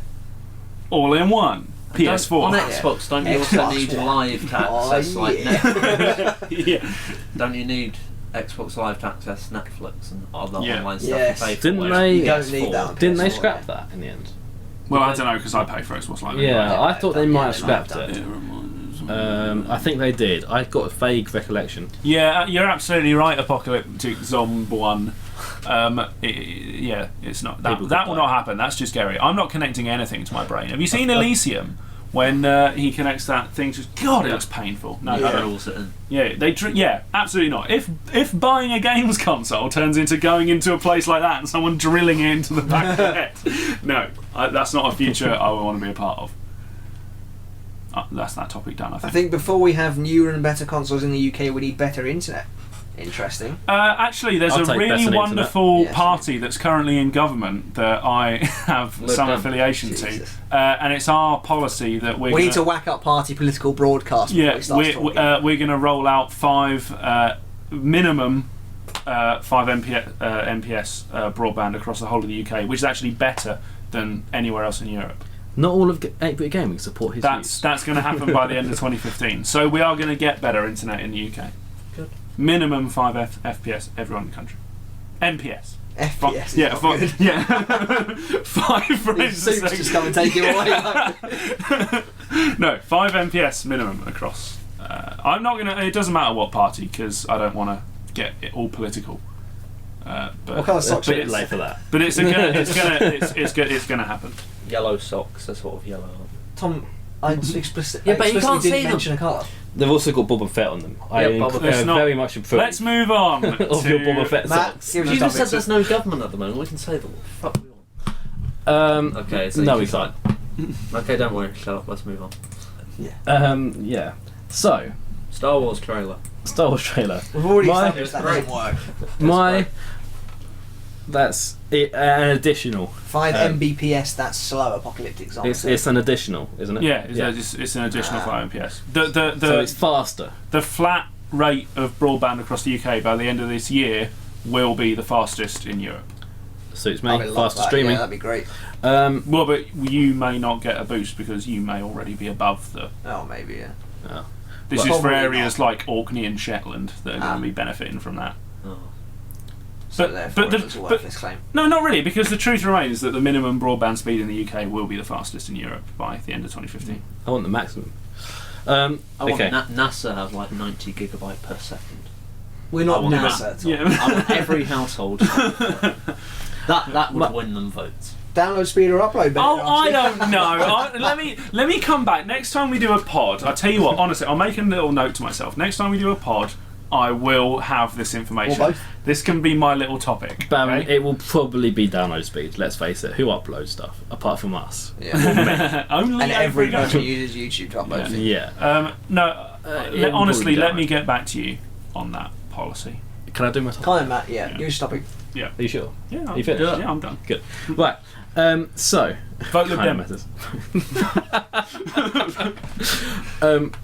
all-in-one PS4. On Xbox, don't you also Xbox need One. live to Oh, access like yeah. Netflix? Yeah. Don't you need Xbox Live to access Netflix and other Yeah. online stuff Yes. you pay for? Didn't whereas they- You don't PS4 need that on Didn't they PS4, scrap yeah. that in the end? Well, I don't know because I pay for Xbox Live. Yeah, I thought they Yeah, might have they scrapped might have it. done. I think they did. I've got a vague recollection. Yeah, you're absolutely right. Apocalyptic Zombie One. It's not that. People That could will die. not happen. That's just scary. I'm not connecting anything to my brain. Have you seen Elysium? When he connects that thing, just God, it looks painful. No, Yeah. drills it in. yeah, absolutely not. If buying a games console turns into going into a place like that and someone drilling it into the back of the head, no, that's not a future I would want to be a part of. That's that topic done. I I think. think before we have newer and better consoles in the UK, we need better internet. Interesting. Actually, there's I'll a take really better wonderful internet. Yeah, party that's currently in government that I have Lib some Dem. affiliation Jesus. to, and it's our policy that We need to whack up party political broadcast before yeah, we start talking. we're going to roll out minimum 5 MPS broadband across the whole of the UK, which is actually better than anywhere else in Europe. Not all of 8-Bit Gaming support his views. That's going to happen by the end of 2015. So we are going to get better internet in the UK. Good. Minimum 5 FPS everyone in the country. MPS. FPS is Yeah, not fi- good. yeah. 5 frames a Soups second. just come and take it away. No, 5 MPS minimum across. I'm not gonna. It doesn't matter what party because I don't want to get it all political. But What colour socks a are bit you? late for that. but it's gonna happen. Yellow socks, they're sort of yellow. aren't Tom, I explicitly Yeah, but you can't didn't see them. mention a colour. They've also got Boba Fett on them. I Boba Fett. Let's not- very much approve Let's move on of to your Boba Fett Matt, socks. give us You a just said topic. there's no government at the moment. We can say the fuck we want. Okay, so no, you we can- can't. Okay, don't worry. Shut up. Let's move on. Yeah. So, Star Wars trailer. Star Wars trailer. We've already My- established that doesn't work. That's it, an additional. 5 Mbps, that's slow apocalyptic zombie. It's an additional, isn't it? yeah, it's an additional 5 MPS. So it's faster. The flat rate of broadband across the UK by the end of this year will be the fastest in Europe. suits me. I would love Faster that. streaming. Yeah, that'd be great. Well, but you may not get a boost because you may already be above the. Oh, maybe, yeah. Oh. This Well, is for probably areas like Orkney and Shetland that are going to be benefiting from that. Oh. So therefore, it's a worthless claim. No, not really, because the truth remains that the minimum broadband speed in the UK will be the fastest in Europe by the end of 2015. I want the maximum. I want Okay. NASA have like 90 gigabyte per second. We're not I want NASA. Tom. Yeah. I want every household. that would win them votes. Download speed or upload better. Oh, I don't know. Let me come back next time we do a pod. I tell you what, honestly, I'll make a little note to myself. Next time we do a pod, I will have this information. Or both. This can be my little topic. But okay? it will probably be download speed. Let's face it. Who uploads stuff apart from us? Yeah. Only And every guy. person uses YouTube to upload things. Yeah. No, it will honestly, probably let download. me get back to you on that policy. Can I do my topic? Come on, Matt. Yeah, Yeah. you're stopping. Yeah. Are you sure? Yeah, Are you finished? Yeah, I'm done. Good. Right. So. Vote Lib kind Dem. of matters.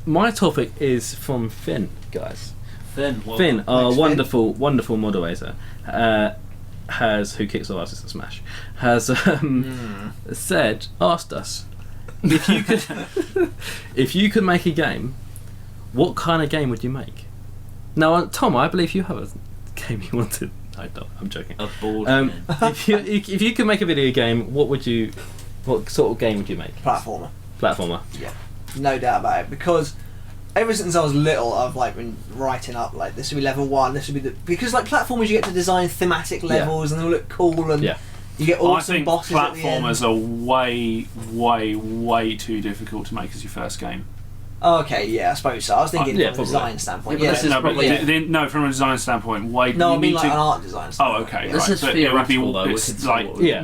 My topic is from Finn, guys. Finn, Finn, our Thanks, wonderful moderator, who kicks all asses at Smash, has asked us if you could make a game, what kind of game would you make? Now, Tom, I believe you have a game you wanted. I don't. I'm joking. a board game. If you could make a video game, what sort of game would you make? Platformer. Platformer. Yeah, no doubt about it. Because ever since I was little, I've like been writing up like this would be level 1. This would be because like platformers, you get to design thematic levels and they look cool and Yeah. you get I awesome think bosses at the end. platformers are way too difficult to make as your first game. Oh, okay, yeah, I suppose so. I was thinking yeah, from a probably. design standpoint. Yeah, Yeah, but this is No, but probably- no, from a design standpoint, way. no, you I mean need like to, an art design Oh, standpoint. okay. This right. is But it would be theoretical, though, it's we can like sort of- Yeah.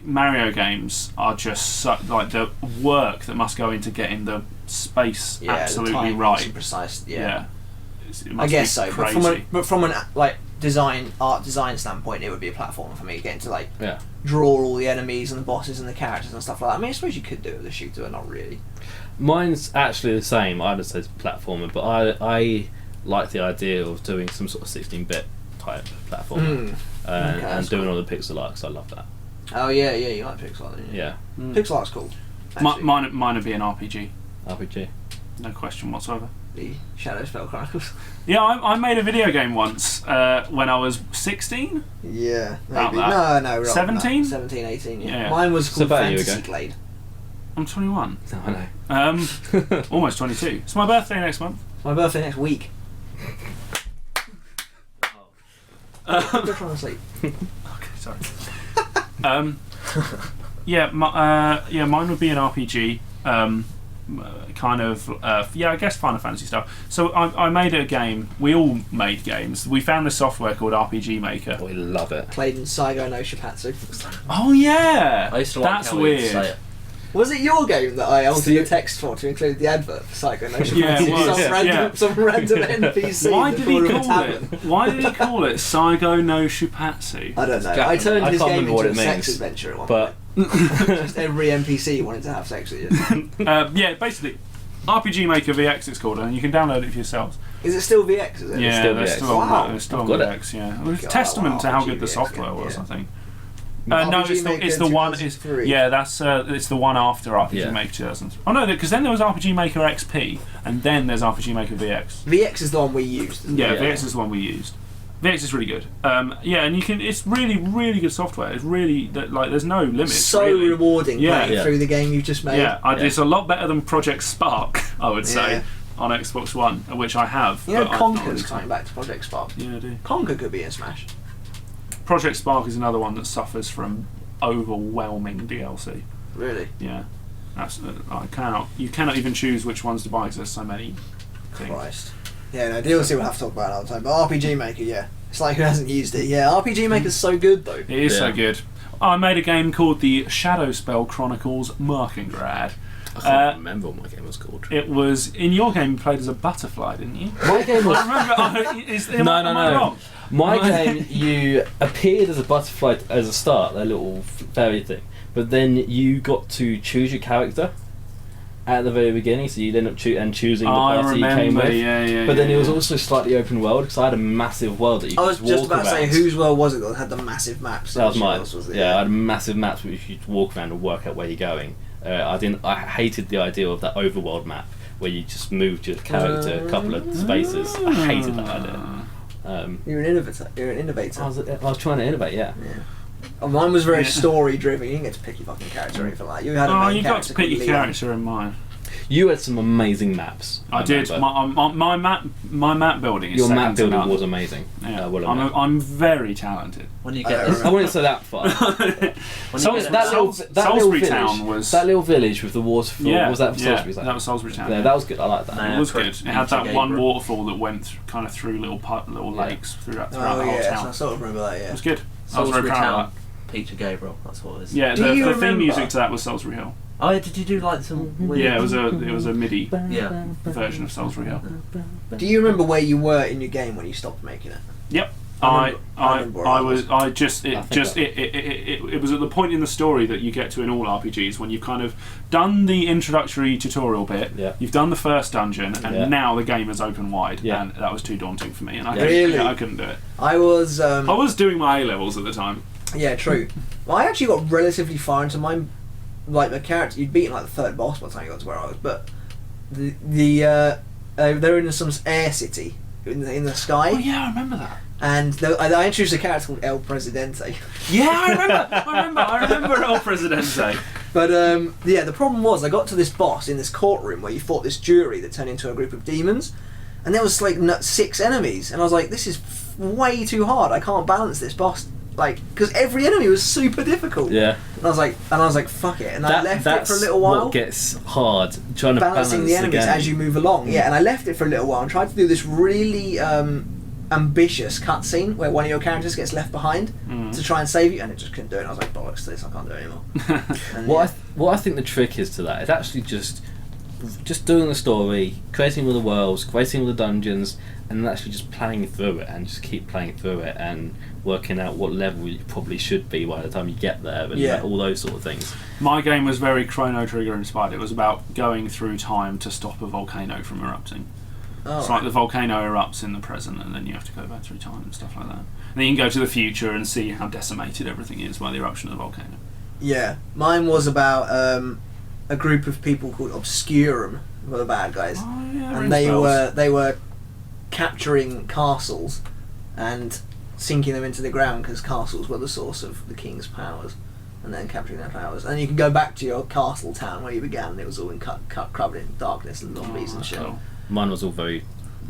Mario games are just like the work that must go into getting the space Yeah, the absolutely timing right. and precise. Yeah, Yeah, It I must guess be so. Crazy. But from an like art design standpoint, it would be a platformer for me. Getting to like Yeah. draw all the enemies and the bosses and the characters and stuff like that. I mean, I suppose you could do it with a shooter, but not really. Mine's actually the same. I would say it's platformer, but I like the idea of doing some sort of 16-bit type platformer Okay, and that's doing cool. all the pixel art. 'Cause I love that. Oh yeah, you like pixel art, don't you? Yeah. Pixel art's cool. Mi- actually. mine would be an RPG, RPG. no question whatsoever. The Shadow Spell Chronicles. Yeah, I made a video game once when I was 16. Yeah, About maybe. that. No, we're 17? 17, 18, yeah. Yeah. Mine was So called about a year Fantasy ago. Glade. I'm 21. I know. Almost 22. It's my birthday next month. It's my birthday next week. Go try and sleep. Okay, sorry. Mine would be an RPG. Kind of, I guess Final Fantasy stuff. So I made a game. We all made games. We found this software called RPG Maker. We love it. Played in Saigo no Shipatsu. Oh yeah, I used to like that's how we'd weird. say it. Was it your game that I altered See- the text for to include the advert for Saigo no Shipatsu? Yeah, it was, Some random NPC. Why in the did he corner of a call tavern. it? Why did he call it Saigo no Shupatsu? I don't know. Japan. I turned I his can't game remember into what a it sex means, adventure at one But point. Just every NPC wanted to have sex with you. Basically, RPG Maker VX it's called, and you can download it for yourselves. Is it still VX? Is it? Yeah, still they're VX. still on Wow. they're still I've on got it. VX. Yeah, it was a God, testament to how RPG good the VX software game, was. yeah. I think. RPG No, it's Maker the one. 2003. Yeah, that's it's the one after RPG Yeah. Maker 2000. Oh no, because then there was RPG Maker XP, and then there's RPG Maker VX. VX is the one we used. Isn't Yeah, it? VX is the one we used. VX is really good. And you can. It's really, really good software. It's really like there's no limits. So really. rewarding Yeah. playing through the game you've just made. Yeah, it's a lot better than Project Spark, I would say, Yeah. on Xbox One, which I have. You know, but I've not Conker's really coming back to Project Spark. Yeah, I do. Conker could be in Smash. Project Spark is another one that suffers from overwhelming DLC. Really? Yeah, that's you cannot even choose which ones to buy because there's so many things. Christ. Yeah, no, DLC we'll have to talk about another time. But RPG Maker, yeah. It's like who hasn't used it? Yeah, RPG Maker's so good though. It is so Yeah. good. I made a game called the Shadow Spell Chronicles Markengrad. I can't remember what my game was called. It was in your game. You played as a butterfly, didn't you? My game was. I remember. Am I wrong? My game, you appeared as a butterfly as a start, that little fairy thing, but then you got to choose your character, at the very beginning, so you'd end up choosing the I party you came remember, with. yeah. But then it was also slightly open world, because I had a massive world that you I could was walk just about to around. say, whose world was it that had the massive maps? That was mine. Was it? Yeah, I had massive maps which you could walk around and work out where you're going. I hated the idea of that overworld map where you just moved your character a couple of spaces. I hated that idea. You're an innovator. You're an innovator. I was trying to innovate, yeah. Oh, mine was very story driven. You didn't get to pick your fucking character or anything like that. You had a main you got character to pick called your Leon. character in mine. You had some amazing maps. I did. remember. My map building is Your second map to building none. was amazing. Yeah. Well, I'm very talented. When you I get don't this, remember. I wouldn't say that far. when So you it's get that this- little- Salisbury village, Town was- that little village with the waterfall. Yeah, Was that yeah, Salisbury? that was Salisbury Town. Yeah, that was good. I like that. No. It was Yeah, good. It had that Peter one Gabriel. waterfall that went kind of through little lakes throughout the Oh whole yeah, town. I sort of remember that. It Yeah. was good. I was Salisbury very proud of Town, that. Peter Gabriel. That's what it is. Yeah, Do the you theme remember- music to that was Salisbury Hill. Oh, yeah, did you do like some weird... Yeah, it was a MIDI Yeah. version of Salisbury Hill. Do you remember where you were in your game when you stopped making it? Yep. I remember where I was. It was at the point in the story that you get to in all RPGs when you've kind of done the introductory tutorial bit, you've done the first dungeon, and now the game is open wide, and that was too daunting for me, and I couldn't do it. I was. I was doing my A levels at the time. Yeah, true. Well, I actually got relatively far into mine. Like the character, you'd beaten like the third boss by the time you got to where I was, but they're in some air city in the sky. Oh yeah, I remember that. And I introduced a character called El Presidente. Yeah, I remember El Presidente. But the problem was I got to this boss in this courtroom where you fought this jury that turned into a group of demons, and there was like 6 enemies, and I was like, this is way too hard. I can't balance this boss, like, because every enemy was super difficult. Yeah. And I was like, fuck it, and I left it for a little while. What gets hard, trying to balancing balance the enemies game. as you move along. Yeah, and I left it for a little while and tried to do this really ambitious cutscene where one of your characters gets left behind to try and save you, and it just couldn't do it. And I was like, bollocks to this, I can't do it anymore. And What I think the trick is to that is actually just doing the story, creating all the worlds, creating all the dungeons, and then actually just playing through it and just keep playing through it and working out what level you probably should be by the time you get there, and all those sort of things. My game was very Chrono Trigger inspired. It was about going through time to stop a volcano from erupting. It's like the volcano erupts in the present, and then you have to go back through time and stuff like that. And then you can go to the future and see how decimated everything is by the eruption of the volcano. Yeah, mine was about a group of people called Obscurum, were the bad guys, Oh, yeah, and they were capturing castles and sinking them into the ground because castles were the source of the king's powers, and then capturing their powers. And you can go back to your castle town where you began, and it was all covered in darkness and zombies and shit. Cool. Mine was all very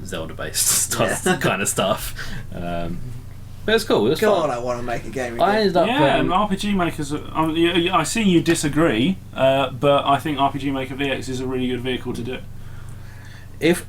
Zelda-based stuff, kind of stuff. But it's cool. It was God, fun. I want to make a game I again. ended up. And RPG Makers. I see you disagree, but I think RPG Maker VX is a really good vehicle to do. If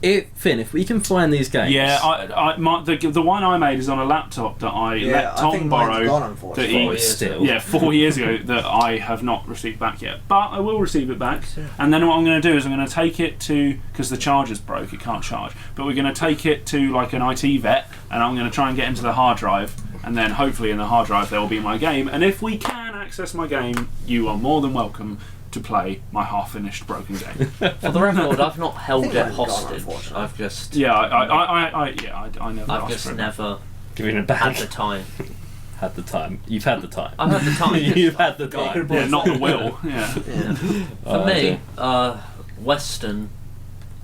we can find these games. Yeah, the one I made is on a laptop that I let I Tom think mine's borrow. gone, unfortunately. That he- 4 years still. ago. Yeah, 4 years ago that I have not received back yet, but I will receive it back. And then what I'm going to do is I'm going to take it to, because the charger's broke, it can't charge. But we're going to take it to like an IT vet, and I'm going to try and get into the hard drive, and then hopefully in the hard drive there will be my game. And if we can access my game, you are more than welcome to play my half-finished broken game. For the record, I've not held think it mine's gone, hostage. unfortunately. I've just, Yeah, I never. I've asked just for it. never Giving it had back. the time. Had the time. You've had the time. I've had the time. You've had the God, time. Yeah, not the will. Yeah. For me, Western.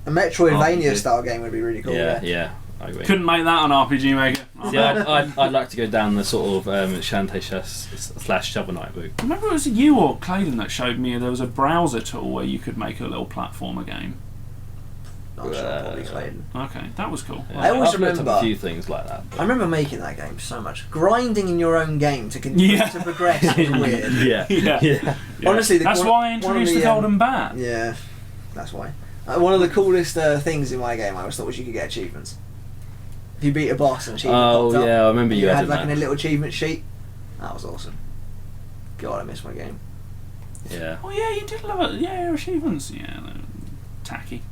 A Metroidvania RPG. style game would be really cool. Yeah, I agree. Couldn't make that on RPG Maker. See, I'd like to go down the sort of Shantae / Shovel Knight route. I remember it was you or Clayton that showed me there was a browser tool where you could make a little platformer game. I'm sure probably Clayton. Okay, that was cool. Yeah, I always I've looked up remember- a few things like that. I remember making that game so much. Grinding in your own game to continue Yeah. to progress was weird. Yeah. Yeah. Yeah. Honestly, that's one- why I one of introduced the the, Golden Bat. Yeah, that's why. One of the coolest things in my game I always thought was you could get achievements. If you beat a boss, an achievement popped up. I remember you had added like that. a little achievement sheet. That was awesome. God, I miss my game. Yeah. Oh yeah, you did love it. Yeah, your achievements. Yeah, they're tacky.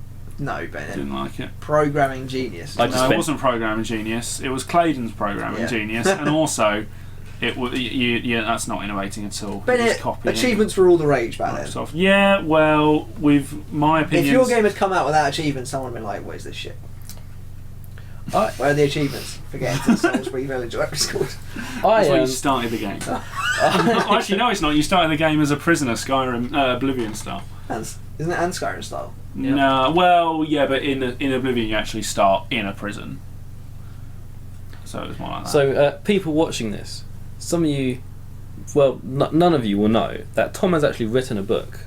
No, Bennett. Didn't like it. Programming genius. I just No, it spent- wasn't Programming Genius. It was Clayton's Programming Yeah. Genius, and also That's not innovating at all. You're Bennett, just copying achievements were all the rage back then. Microsoft. Yeah, well, with my opinions... If your game had come out without achievements, someone would have been like, where's this shit? Where are the achievements for getting to the Salisbury Village or whatever it's called? That's where you started the game. Actually, no, it's not. You started the game as a prisoner, Skyrim, Oblivion style. Isn't it and Skyrim style? Yeah. No, well, yeah, but in Oblivion you actually start in a prison. So it was more like that. So, people watching this, some of you, well, none of you will know that Tom has actually written a book.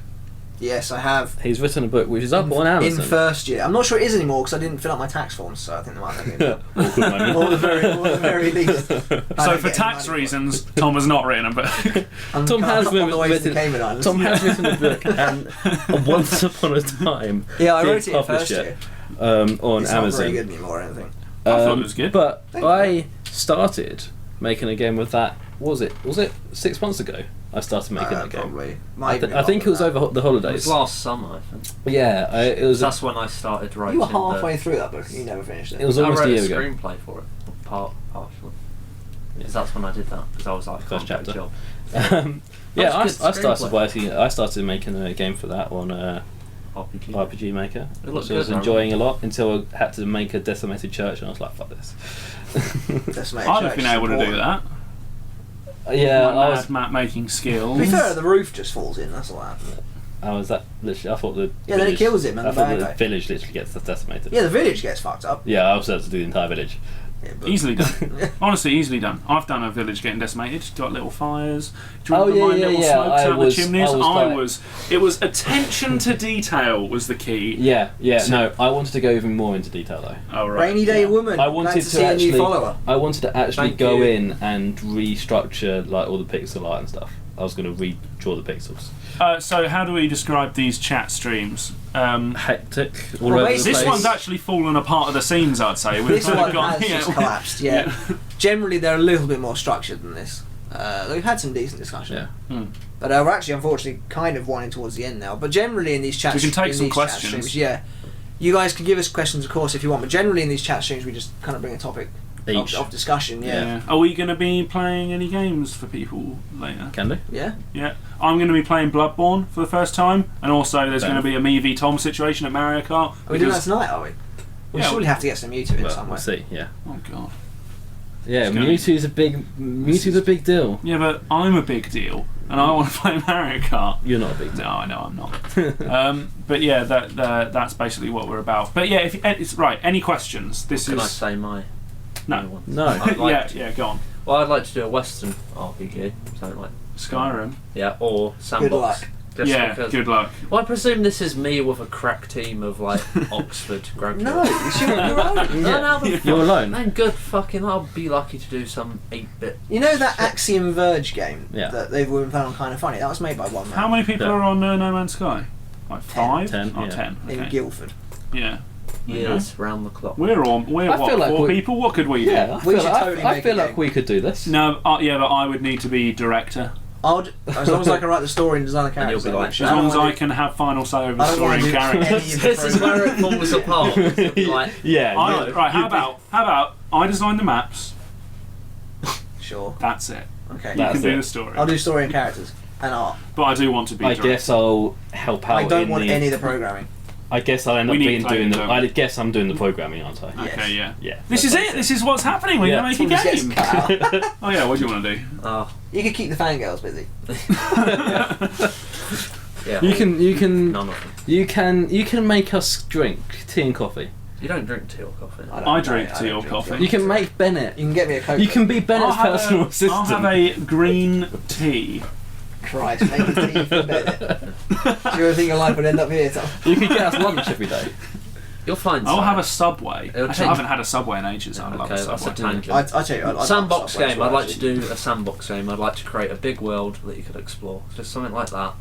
Yes, I have. He's written a book which is up on Amazon. In first year. I'm not sure it is anymore because I didn't fill out my tax forms, so I think they might have been. Awkward moment. Or the very least. So for tax reasons, Tom has not written a book. Tom has on the way to the written. Cayman Islands. Tom has written a book, and once upon a time, Yeah, I he wrote it in published first year. on It's not Amazon. very good anymore or anything. I thought it was good. But Thank I started making a game with that. What was it 6 months ago? I started making that game. Probably. I think it was over the It holidays. was last summer, I think. Yeah, it was. That's when I started writing. You were halfway through that book and you never finished it. It was I almost wrote a a year ago. screenplay for it, partially. Because that's when I did that. Because I was like, First can't get a chapter. job. Yeah, I That's a good started screenplay. writing. I started making a game for that on RPG. RPG Maker, It looked which I was good, I enjoying a lot until I had to make a decimated church, and I was like, "Fuck this." Decimated I'd have Church been is able to do important. that. Yeah, My I was. map making skills. To be fair, the roof just falls in, that's all that happens. I was that literally. I thought the Yeah, then it village- kills him and I the thought bad the guy. village literally gets decimated. Yeah, the village gets fucked up. Yeah, I also had to do the entire village. Yeah, but Easily done. Honestly, easily done. I've done a village getting decimated. Got little fires. Do you Oh, remember my yeah, little yeah, smokes I out was- the chimneys? I was like- It was attention to detail was the key. Yeah, So- no, I wanted to go even more into detail though. Oh, right. Rainy Day Yeah. Woman. I wanted Glad to see a actually- new follower. I wanted to actually Thank go you. in and restructure like all the pixel art and stuff. I was going to redraw the pixels. So how do we describe these chat streams? Hectic. All Well, over the basically- This place. one's actually fallen apart of the seams, I'd say. We've This kind of one gone- has yeah. just collapsed, yeah. Generally, they're a little bit more structured than this. We've had some decent discussion. Yeah. Hmm. But we're actually, unfortunately, kind of winding towards the end now. But generally in these chat We can take in some these questions. Chat streams, yeah. You guys can give us questions, of course, if you want. But generally in these chat streams, we just kind of bring a topic Each. of discussion, yeah. Are we going to be playing any games for people later? Can do. Yeah? Yeah. I'm going to be playing Bloodborne for the first time, and also there's Fair going to be a me v Tom situation at Mario Kart. Are we doing that because- tonight, are we? We Yeah, surely have to get some Mewtwo in Well, somewhere. we'll see. Yeah. Oh god. Yeah. It's gonna- Mewtwo's a big deal. Yeah, but I'm a big deal, and I want to play Mario Kart. You're not a big No, deal. I know I'm not. But yeah, that's basically what we're about. But yeah, if it's right, any questions? This Can I is say my no. one? No. I'd like Yeah, go on. Well, I'd like to do a Western RPG, something like Skyrim. yeah, or Sandbox. luck. Just Yeah, because- good luck. Well, I presume this is me with a crack team of like Oxford graduates. No, you shouldn't. You're right. No, no, the You're alone. Man, good fucking. I'll be lucky to do some 8-bit. You know that Axiom Verge game Yeah. that they've been found kind of funny? That was made by one man How many people Yeah. are on No Man's Sky? Like 5? 10, Oh, yeah. 10. in Okay. Guildford. Yeah. Years round the clock. We're I what, feel like 4 we- people? What could we do? Yeah. We should totally I make feel a like game. we could do this. No, yeah, but I would need to be director. As long as I can write the story and design the And you'll characters. be I like, don't As wanna long as do- I can have final say over the I don't story wanna and do characters. any of the This is where it falls apart. It'll be like, Yeah. I, you- right, how you'd be- about I design the maps? Sure. That's it. Okay. You That's can do it. the story. I'll do story and characters and art. But I do want to be I director. guess I'll help out. I don't in want the, any of the programming. I guess I'll end We up need being playing, doing the. don't we? I guess I'm doing the programming, aren't I? Okay, yeah. Yeah. This is it. This is what's happening. We're Yeah. going to make Someone a just game. gets cut out. Oh yeah, what do you want to do? oh, You could keep the fangirls busy. yeah. You can None of them. you can make us drink tea and coffee. You don't drink tea or coffee. I drink tea or coffee. You can make Bennett. You can get me a Coke. You can be Bennett's personal assistant. I'll have a green tea. Christ, make a tea for Bennett. Do you ever think your life would end up here, Tom? You could get us lunch every day. You'll find. I'll have a something. Subway. It'll Actually, I take- haven't had a Subway in ages. I'd love a Okay, that's a Subway. tangent. I tell you, I'd Sandbox Subway as game. well, I'd like to actually. do a sandbox game. I'd like to create a big world that you could explore. Just something like that.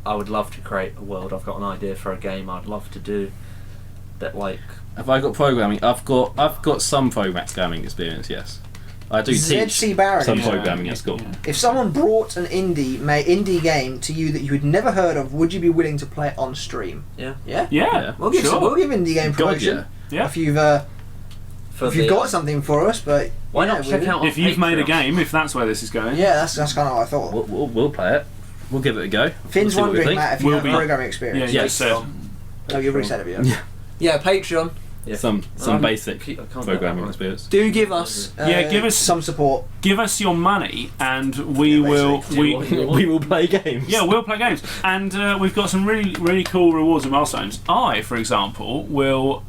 I would love to create a world. I've got an idea for a game. I'd love to do that. Like Have I got programming? I've got some programming experience. Yes, I do teach ZC Barron. some Yeah. programming at school. Yeah. If someone brought an indie game to you that you had never heard of, would you be willing to play it on stream? yeah. Yeah. Yeah, We'll give sure. we'll give indie game God, promotion. yeah. Yeah. If you've if you've got something for us, but why not check out? If you've made a Patreon? game, if that's where this is going. Yeah, that's kind of what I thought. We'll play it. We'll give it a go. Finn's We'll see what we wondering, think. Matt, if you We'll have be- programming Yeah, experience. you Yes. just said. Oh, you've already said it, Yeah. yeah, Patreon. Yeah. Some basic I can't get that programming right. experience. Do give us give us- some support. Give us your money, and we Yeah, will. basically. We will play games. Yeah, we'll play games, and we've got some really cool rewards and milestones. I, for example, will.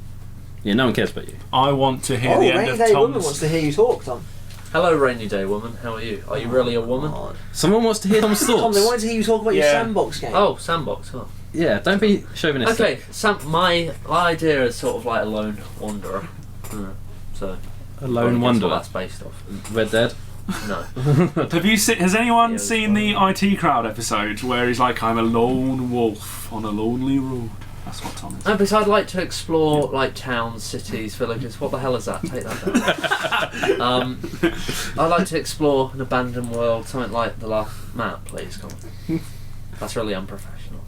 Yeah, no one cares about you. I want to hear Oh, the end Rainy of Day Woman Tom's. wants to hear you talk, Tom. Hello, Rainy Day Woman. How are you? Are you really a woman? God. Someone wants to hear Tom's Tom, thoughts. they wanted to hear you talk about your Yeah. sandbox game. Oh, Sandbox. Huh. Yeah, don't be chauvinistic. Okay, my idea is sort of like a lone wanderer. So A lone What wanderer. that's based off. Red Dead. No. Have you has anyone Yeah, it's seen the IT Crowd episode where he's like, I'm a lone wolf on a lonely road? That's what Tom is. No, because I'd like to explore like towns, cities, villages. What the hell is that? Take that down. I'd like to explore an abandoned world, something like the last Matt, please come on. That's really unprofessional.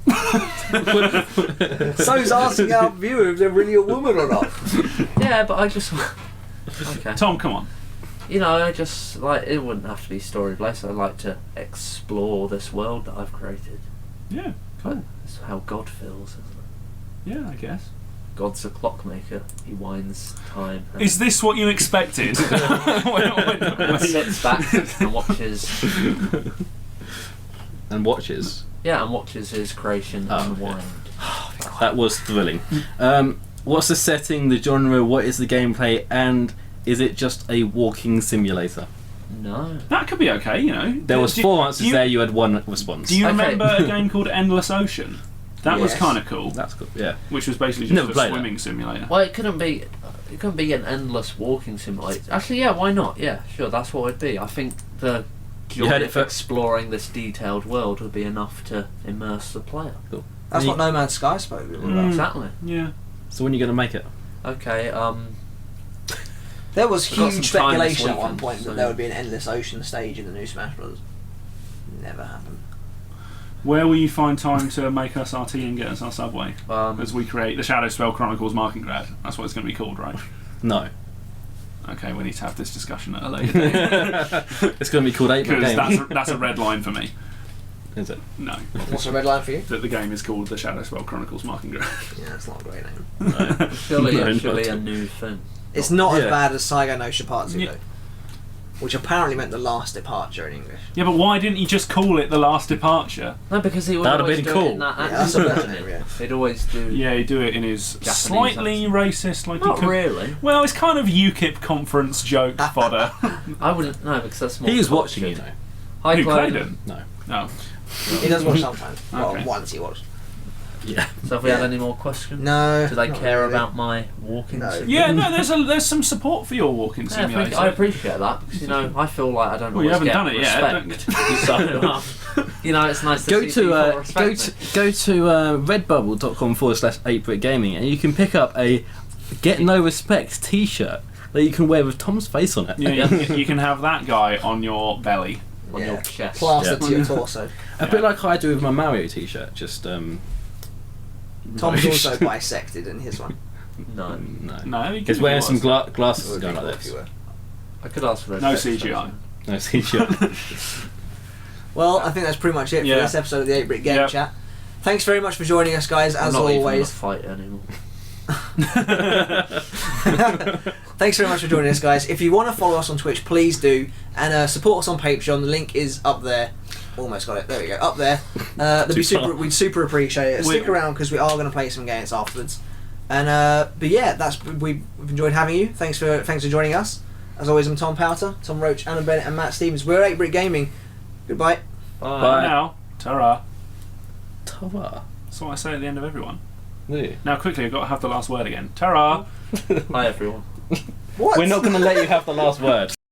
So's asking our viewer if they're really a woman or not. Yeah, but I just okay. Tom, come on. You know, I just like it wouldn't have to be story based. I'd like to explore this world that I've created. Yeah, cool. That's how God feels, isn't it? Yeah, I guess. God's a clockmaker. He winds time. And Is this what you expected? and sits back and watches. And watches. Yeah, and watches his creation Oh, unwind. That was thrilling. What's the setting, the genre, what is the gameplay, and is it just a walking simulator? No. That could be okay, you know. There was Do- 4 answers do you- there, you had 1 response. Do you Okay. remember a game called Endless Ocean? That was Yes. kind of cool. That's good, yeah. Which was basically just Never a played swimming simulator. Well, it couldn't be. It couldn't be an endless walking simulator. Actually, yeah, why not? Yeah, sure, that's what it'd be. I think the You joy heard it of fir- exploring this detailed world would be enough to immerse the player. That's what No Man's Sky spoke about. Exactly. Yeah. So when are you going to make it? Okay. There was I've got huge some time this speculation at one weekend, point so- that there would be an Endless Ocean stage in the new Smash Bros. Never happened. Where will you find time to make us our tea and get us our subway? As we create the Shadow Spell Chronicles Marking Grad. That's what it's going to be called, right? No. Okay, we need to have this discussion at a later date. It's going to be called 8-Brit Because Gaming. that's a red line for me. Is it? No. What's the red line for you? That the game is called the Shadow Spell Chronicles Marking Grad. Yeah, that's not a great name. surely, No, surely not. a new thing. It's not as Yeah. bad as Saigo no Shipatsu Yeah. though. Which apparently meant the last departure in English. Yeah, but why didn't you just call it The Last Departure? No, because he would That'd have always been do cool. it in that Yeah, accent. that's a better wouldn't name, he? yeah. He'd always do. Yeah, you do it in his Japanese slightly accent. racist, like Not you could. really. Well, it's kind of UKIP conference joke fodder. I wouldn't know because that's more. He is watching you, cultured. though. Hi, Who Clyde. Clayden? No. No. He does watch sometimes. Okay. Well, once he watched. Yeah. So have we had any more questions? No. Do they not care really. about my walking? No. simulator? Yeah, no, there's some support for your walking Yeah, simulator. I appreciate that because you know I feel like I don't Well, you always haven't get done it yet. respect. So you know it's nice to Go see to people respect me. go to redbubble.com/8BritGaming and you can pick up a Get No Respect T-shirt that you can wear with Tom's face on it. Yeah, you can have that guy on your belly. On Yeah. your chest. Plastered Yeah. to your torso. A bit like I do with my Mario T-shirt. Just Tom's also bisected in his one. No, no. No, He's wearing some glasses It would be going cool like if this. you were. I could ask for those. No extras. CGI. No T-shirt. Well, I think that's pretty much it for Yeah. this episode of the 8-Brit Game Yep. Chat. Thanks very much for joining us, guys, I'm as not even gonna always. fight anymore. Thanks very much for joining us, guys. If you want to follow us on Twitch, please do. And support us on Patreon. The link is up there. Almost got it. There we go. Up there. We'd super appreciate it. Stick around because we are going to play some games afterwards. And but yeah, we've enjoyed having you. Thanks for joining us. As always, I'm Tom Powter, Tom Roach, Anna Bennett, and Matt Stevens. We're 8-Brit Gaming. Goodbye. Bye. Now, ta-ra. Ta-ra. That's what I say at the end of everyone. Yeah. Now, quickly, I've got to have the last word again. Ta-ra. Hi everyone. What? We're not going to let you have the last word.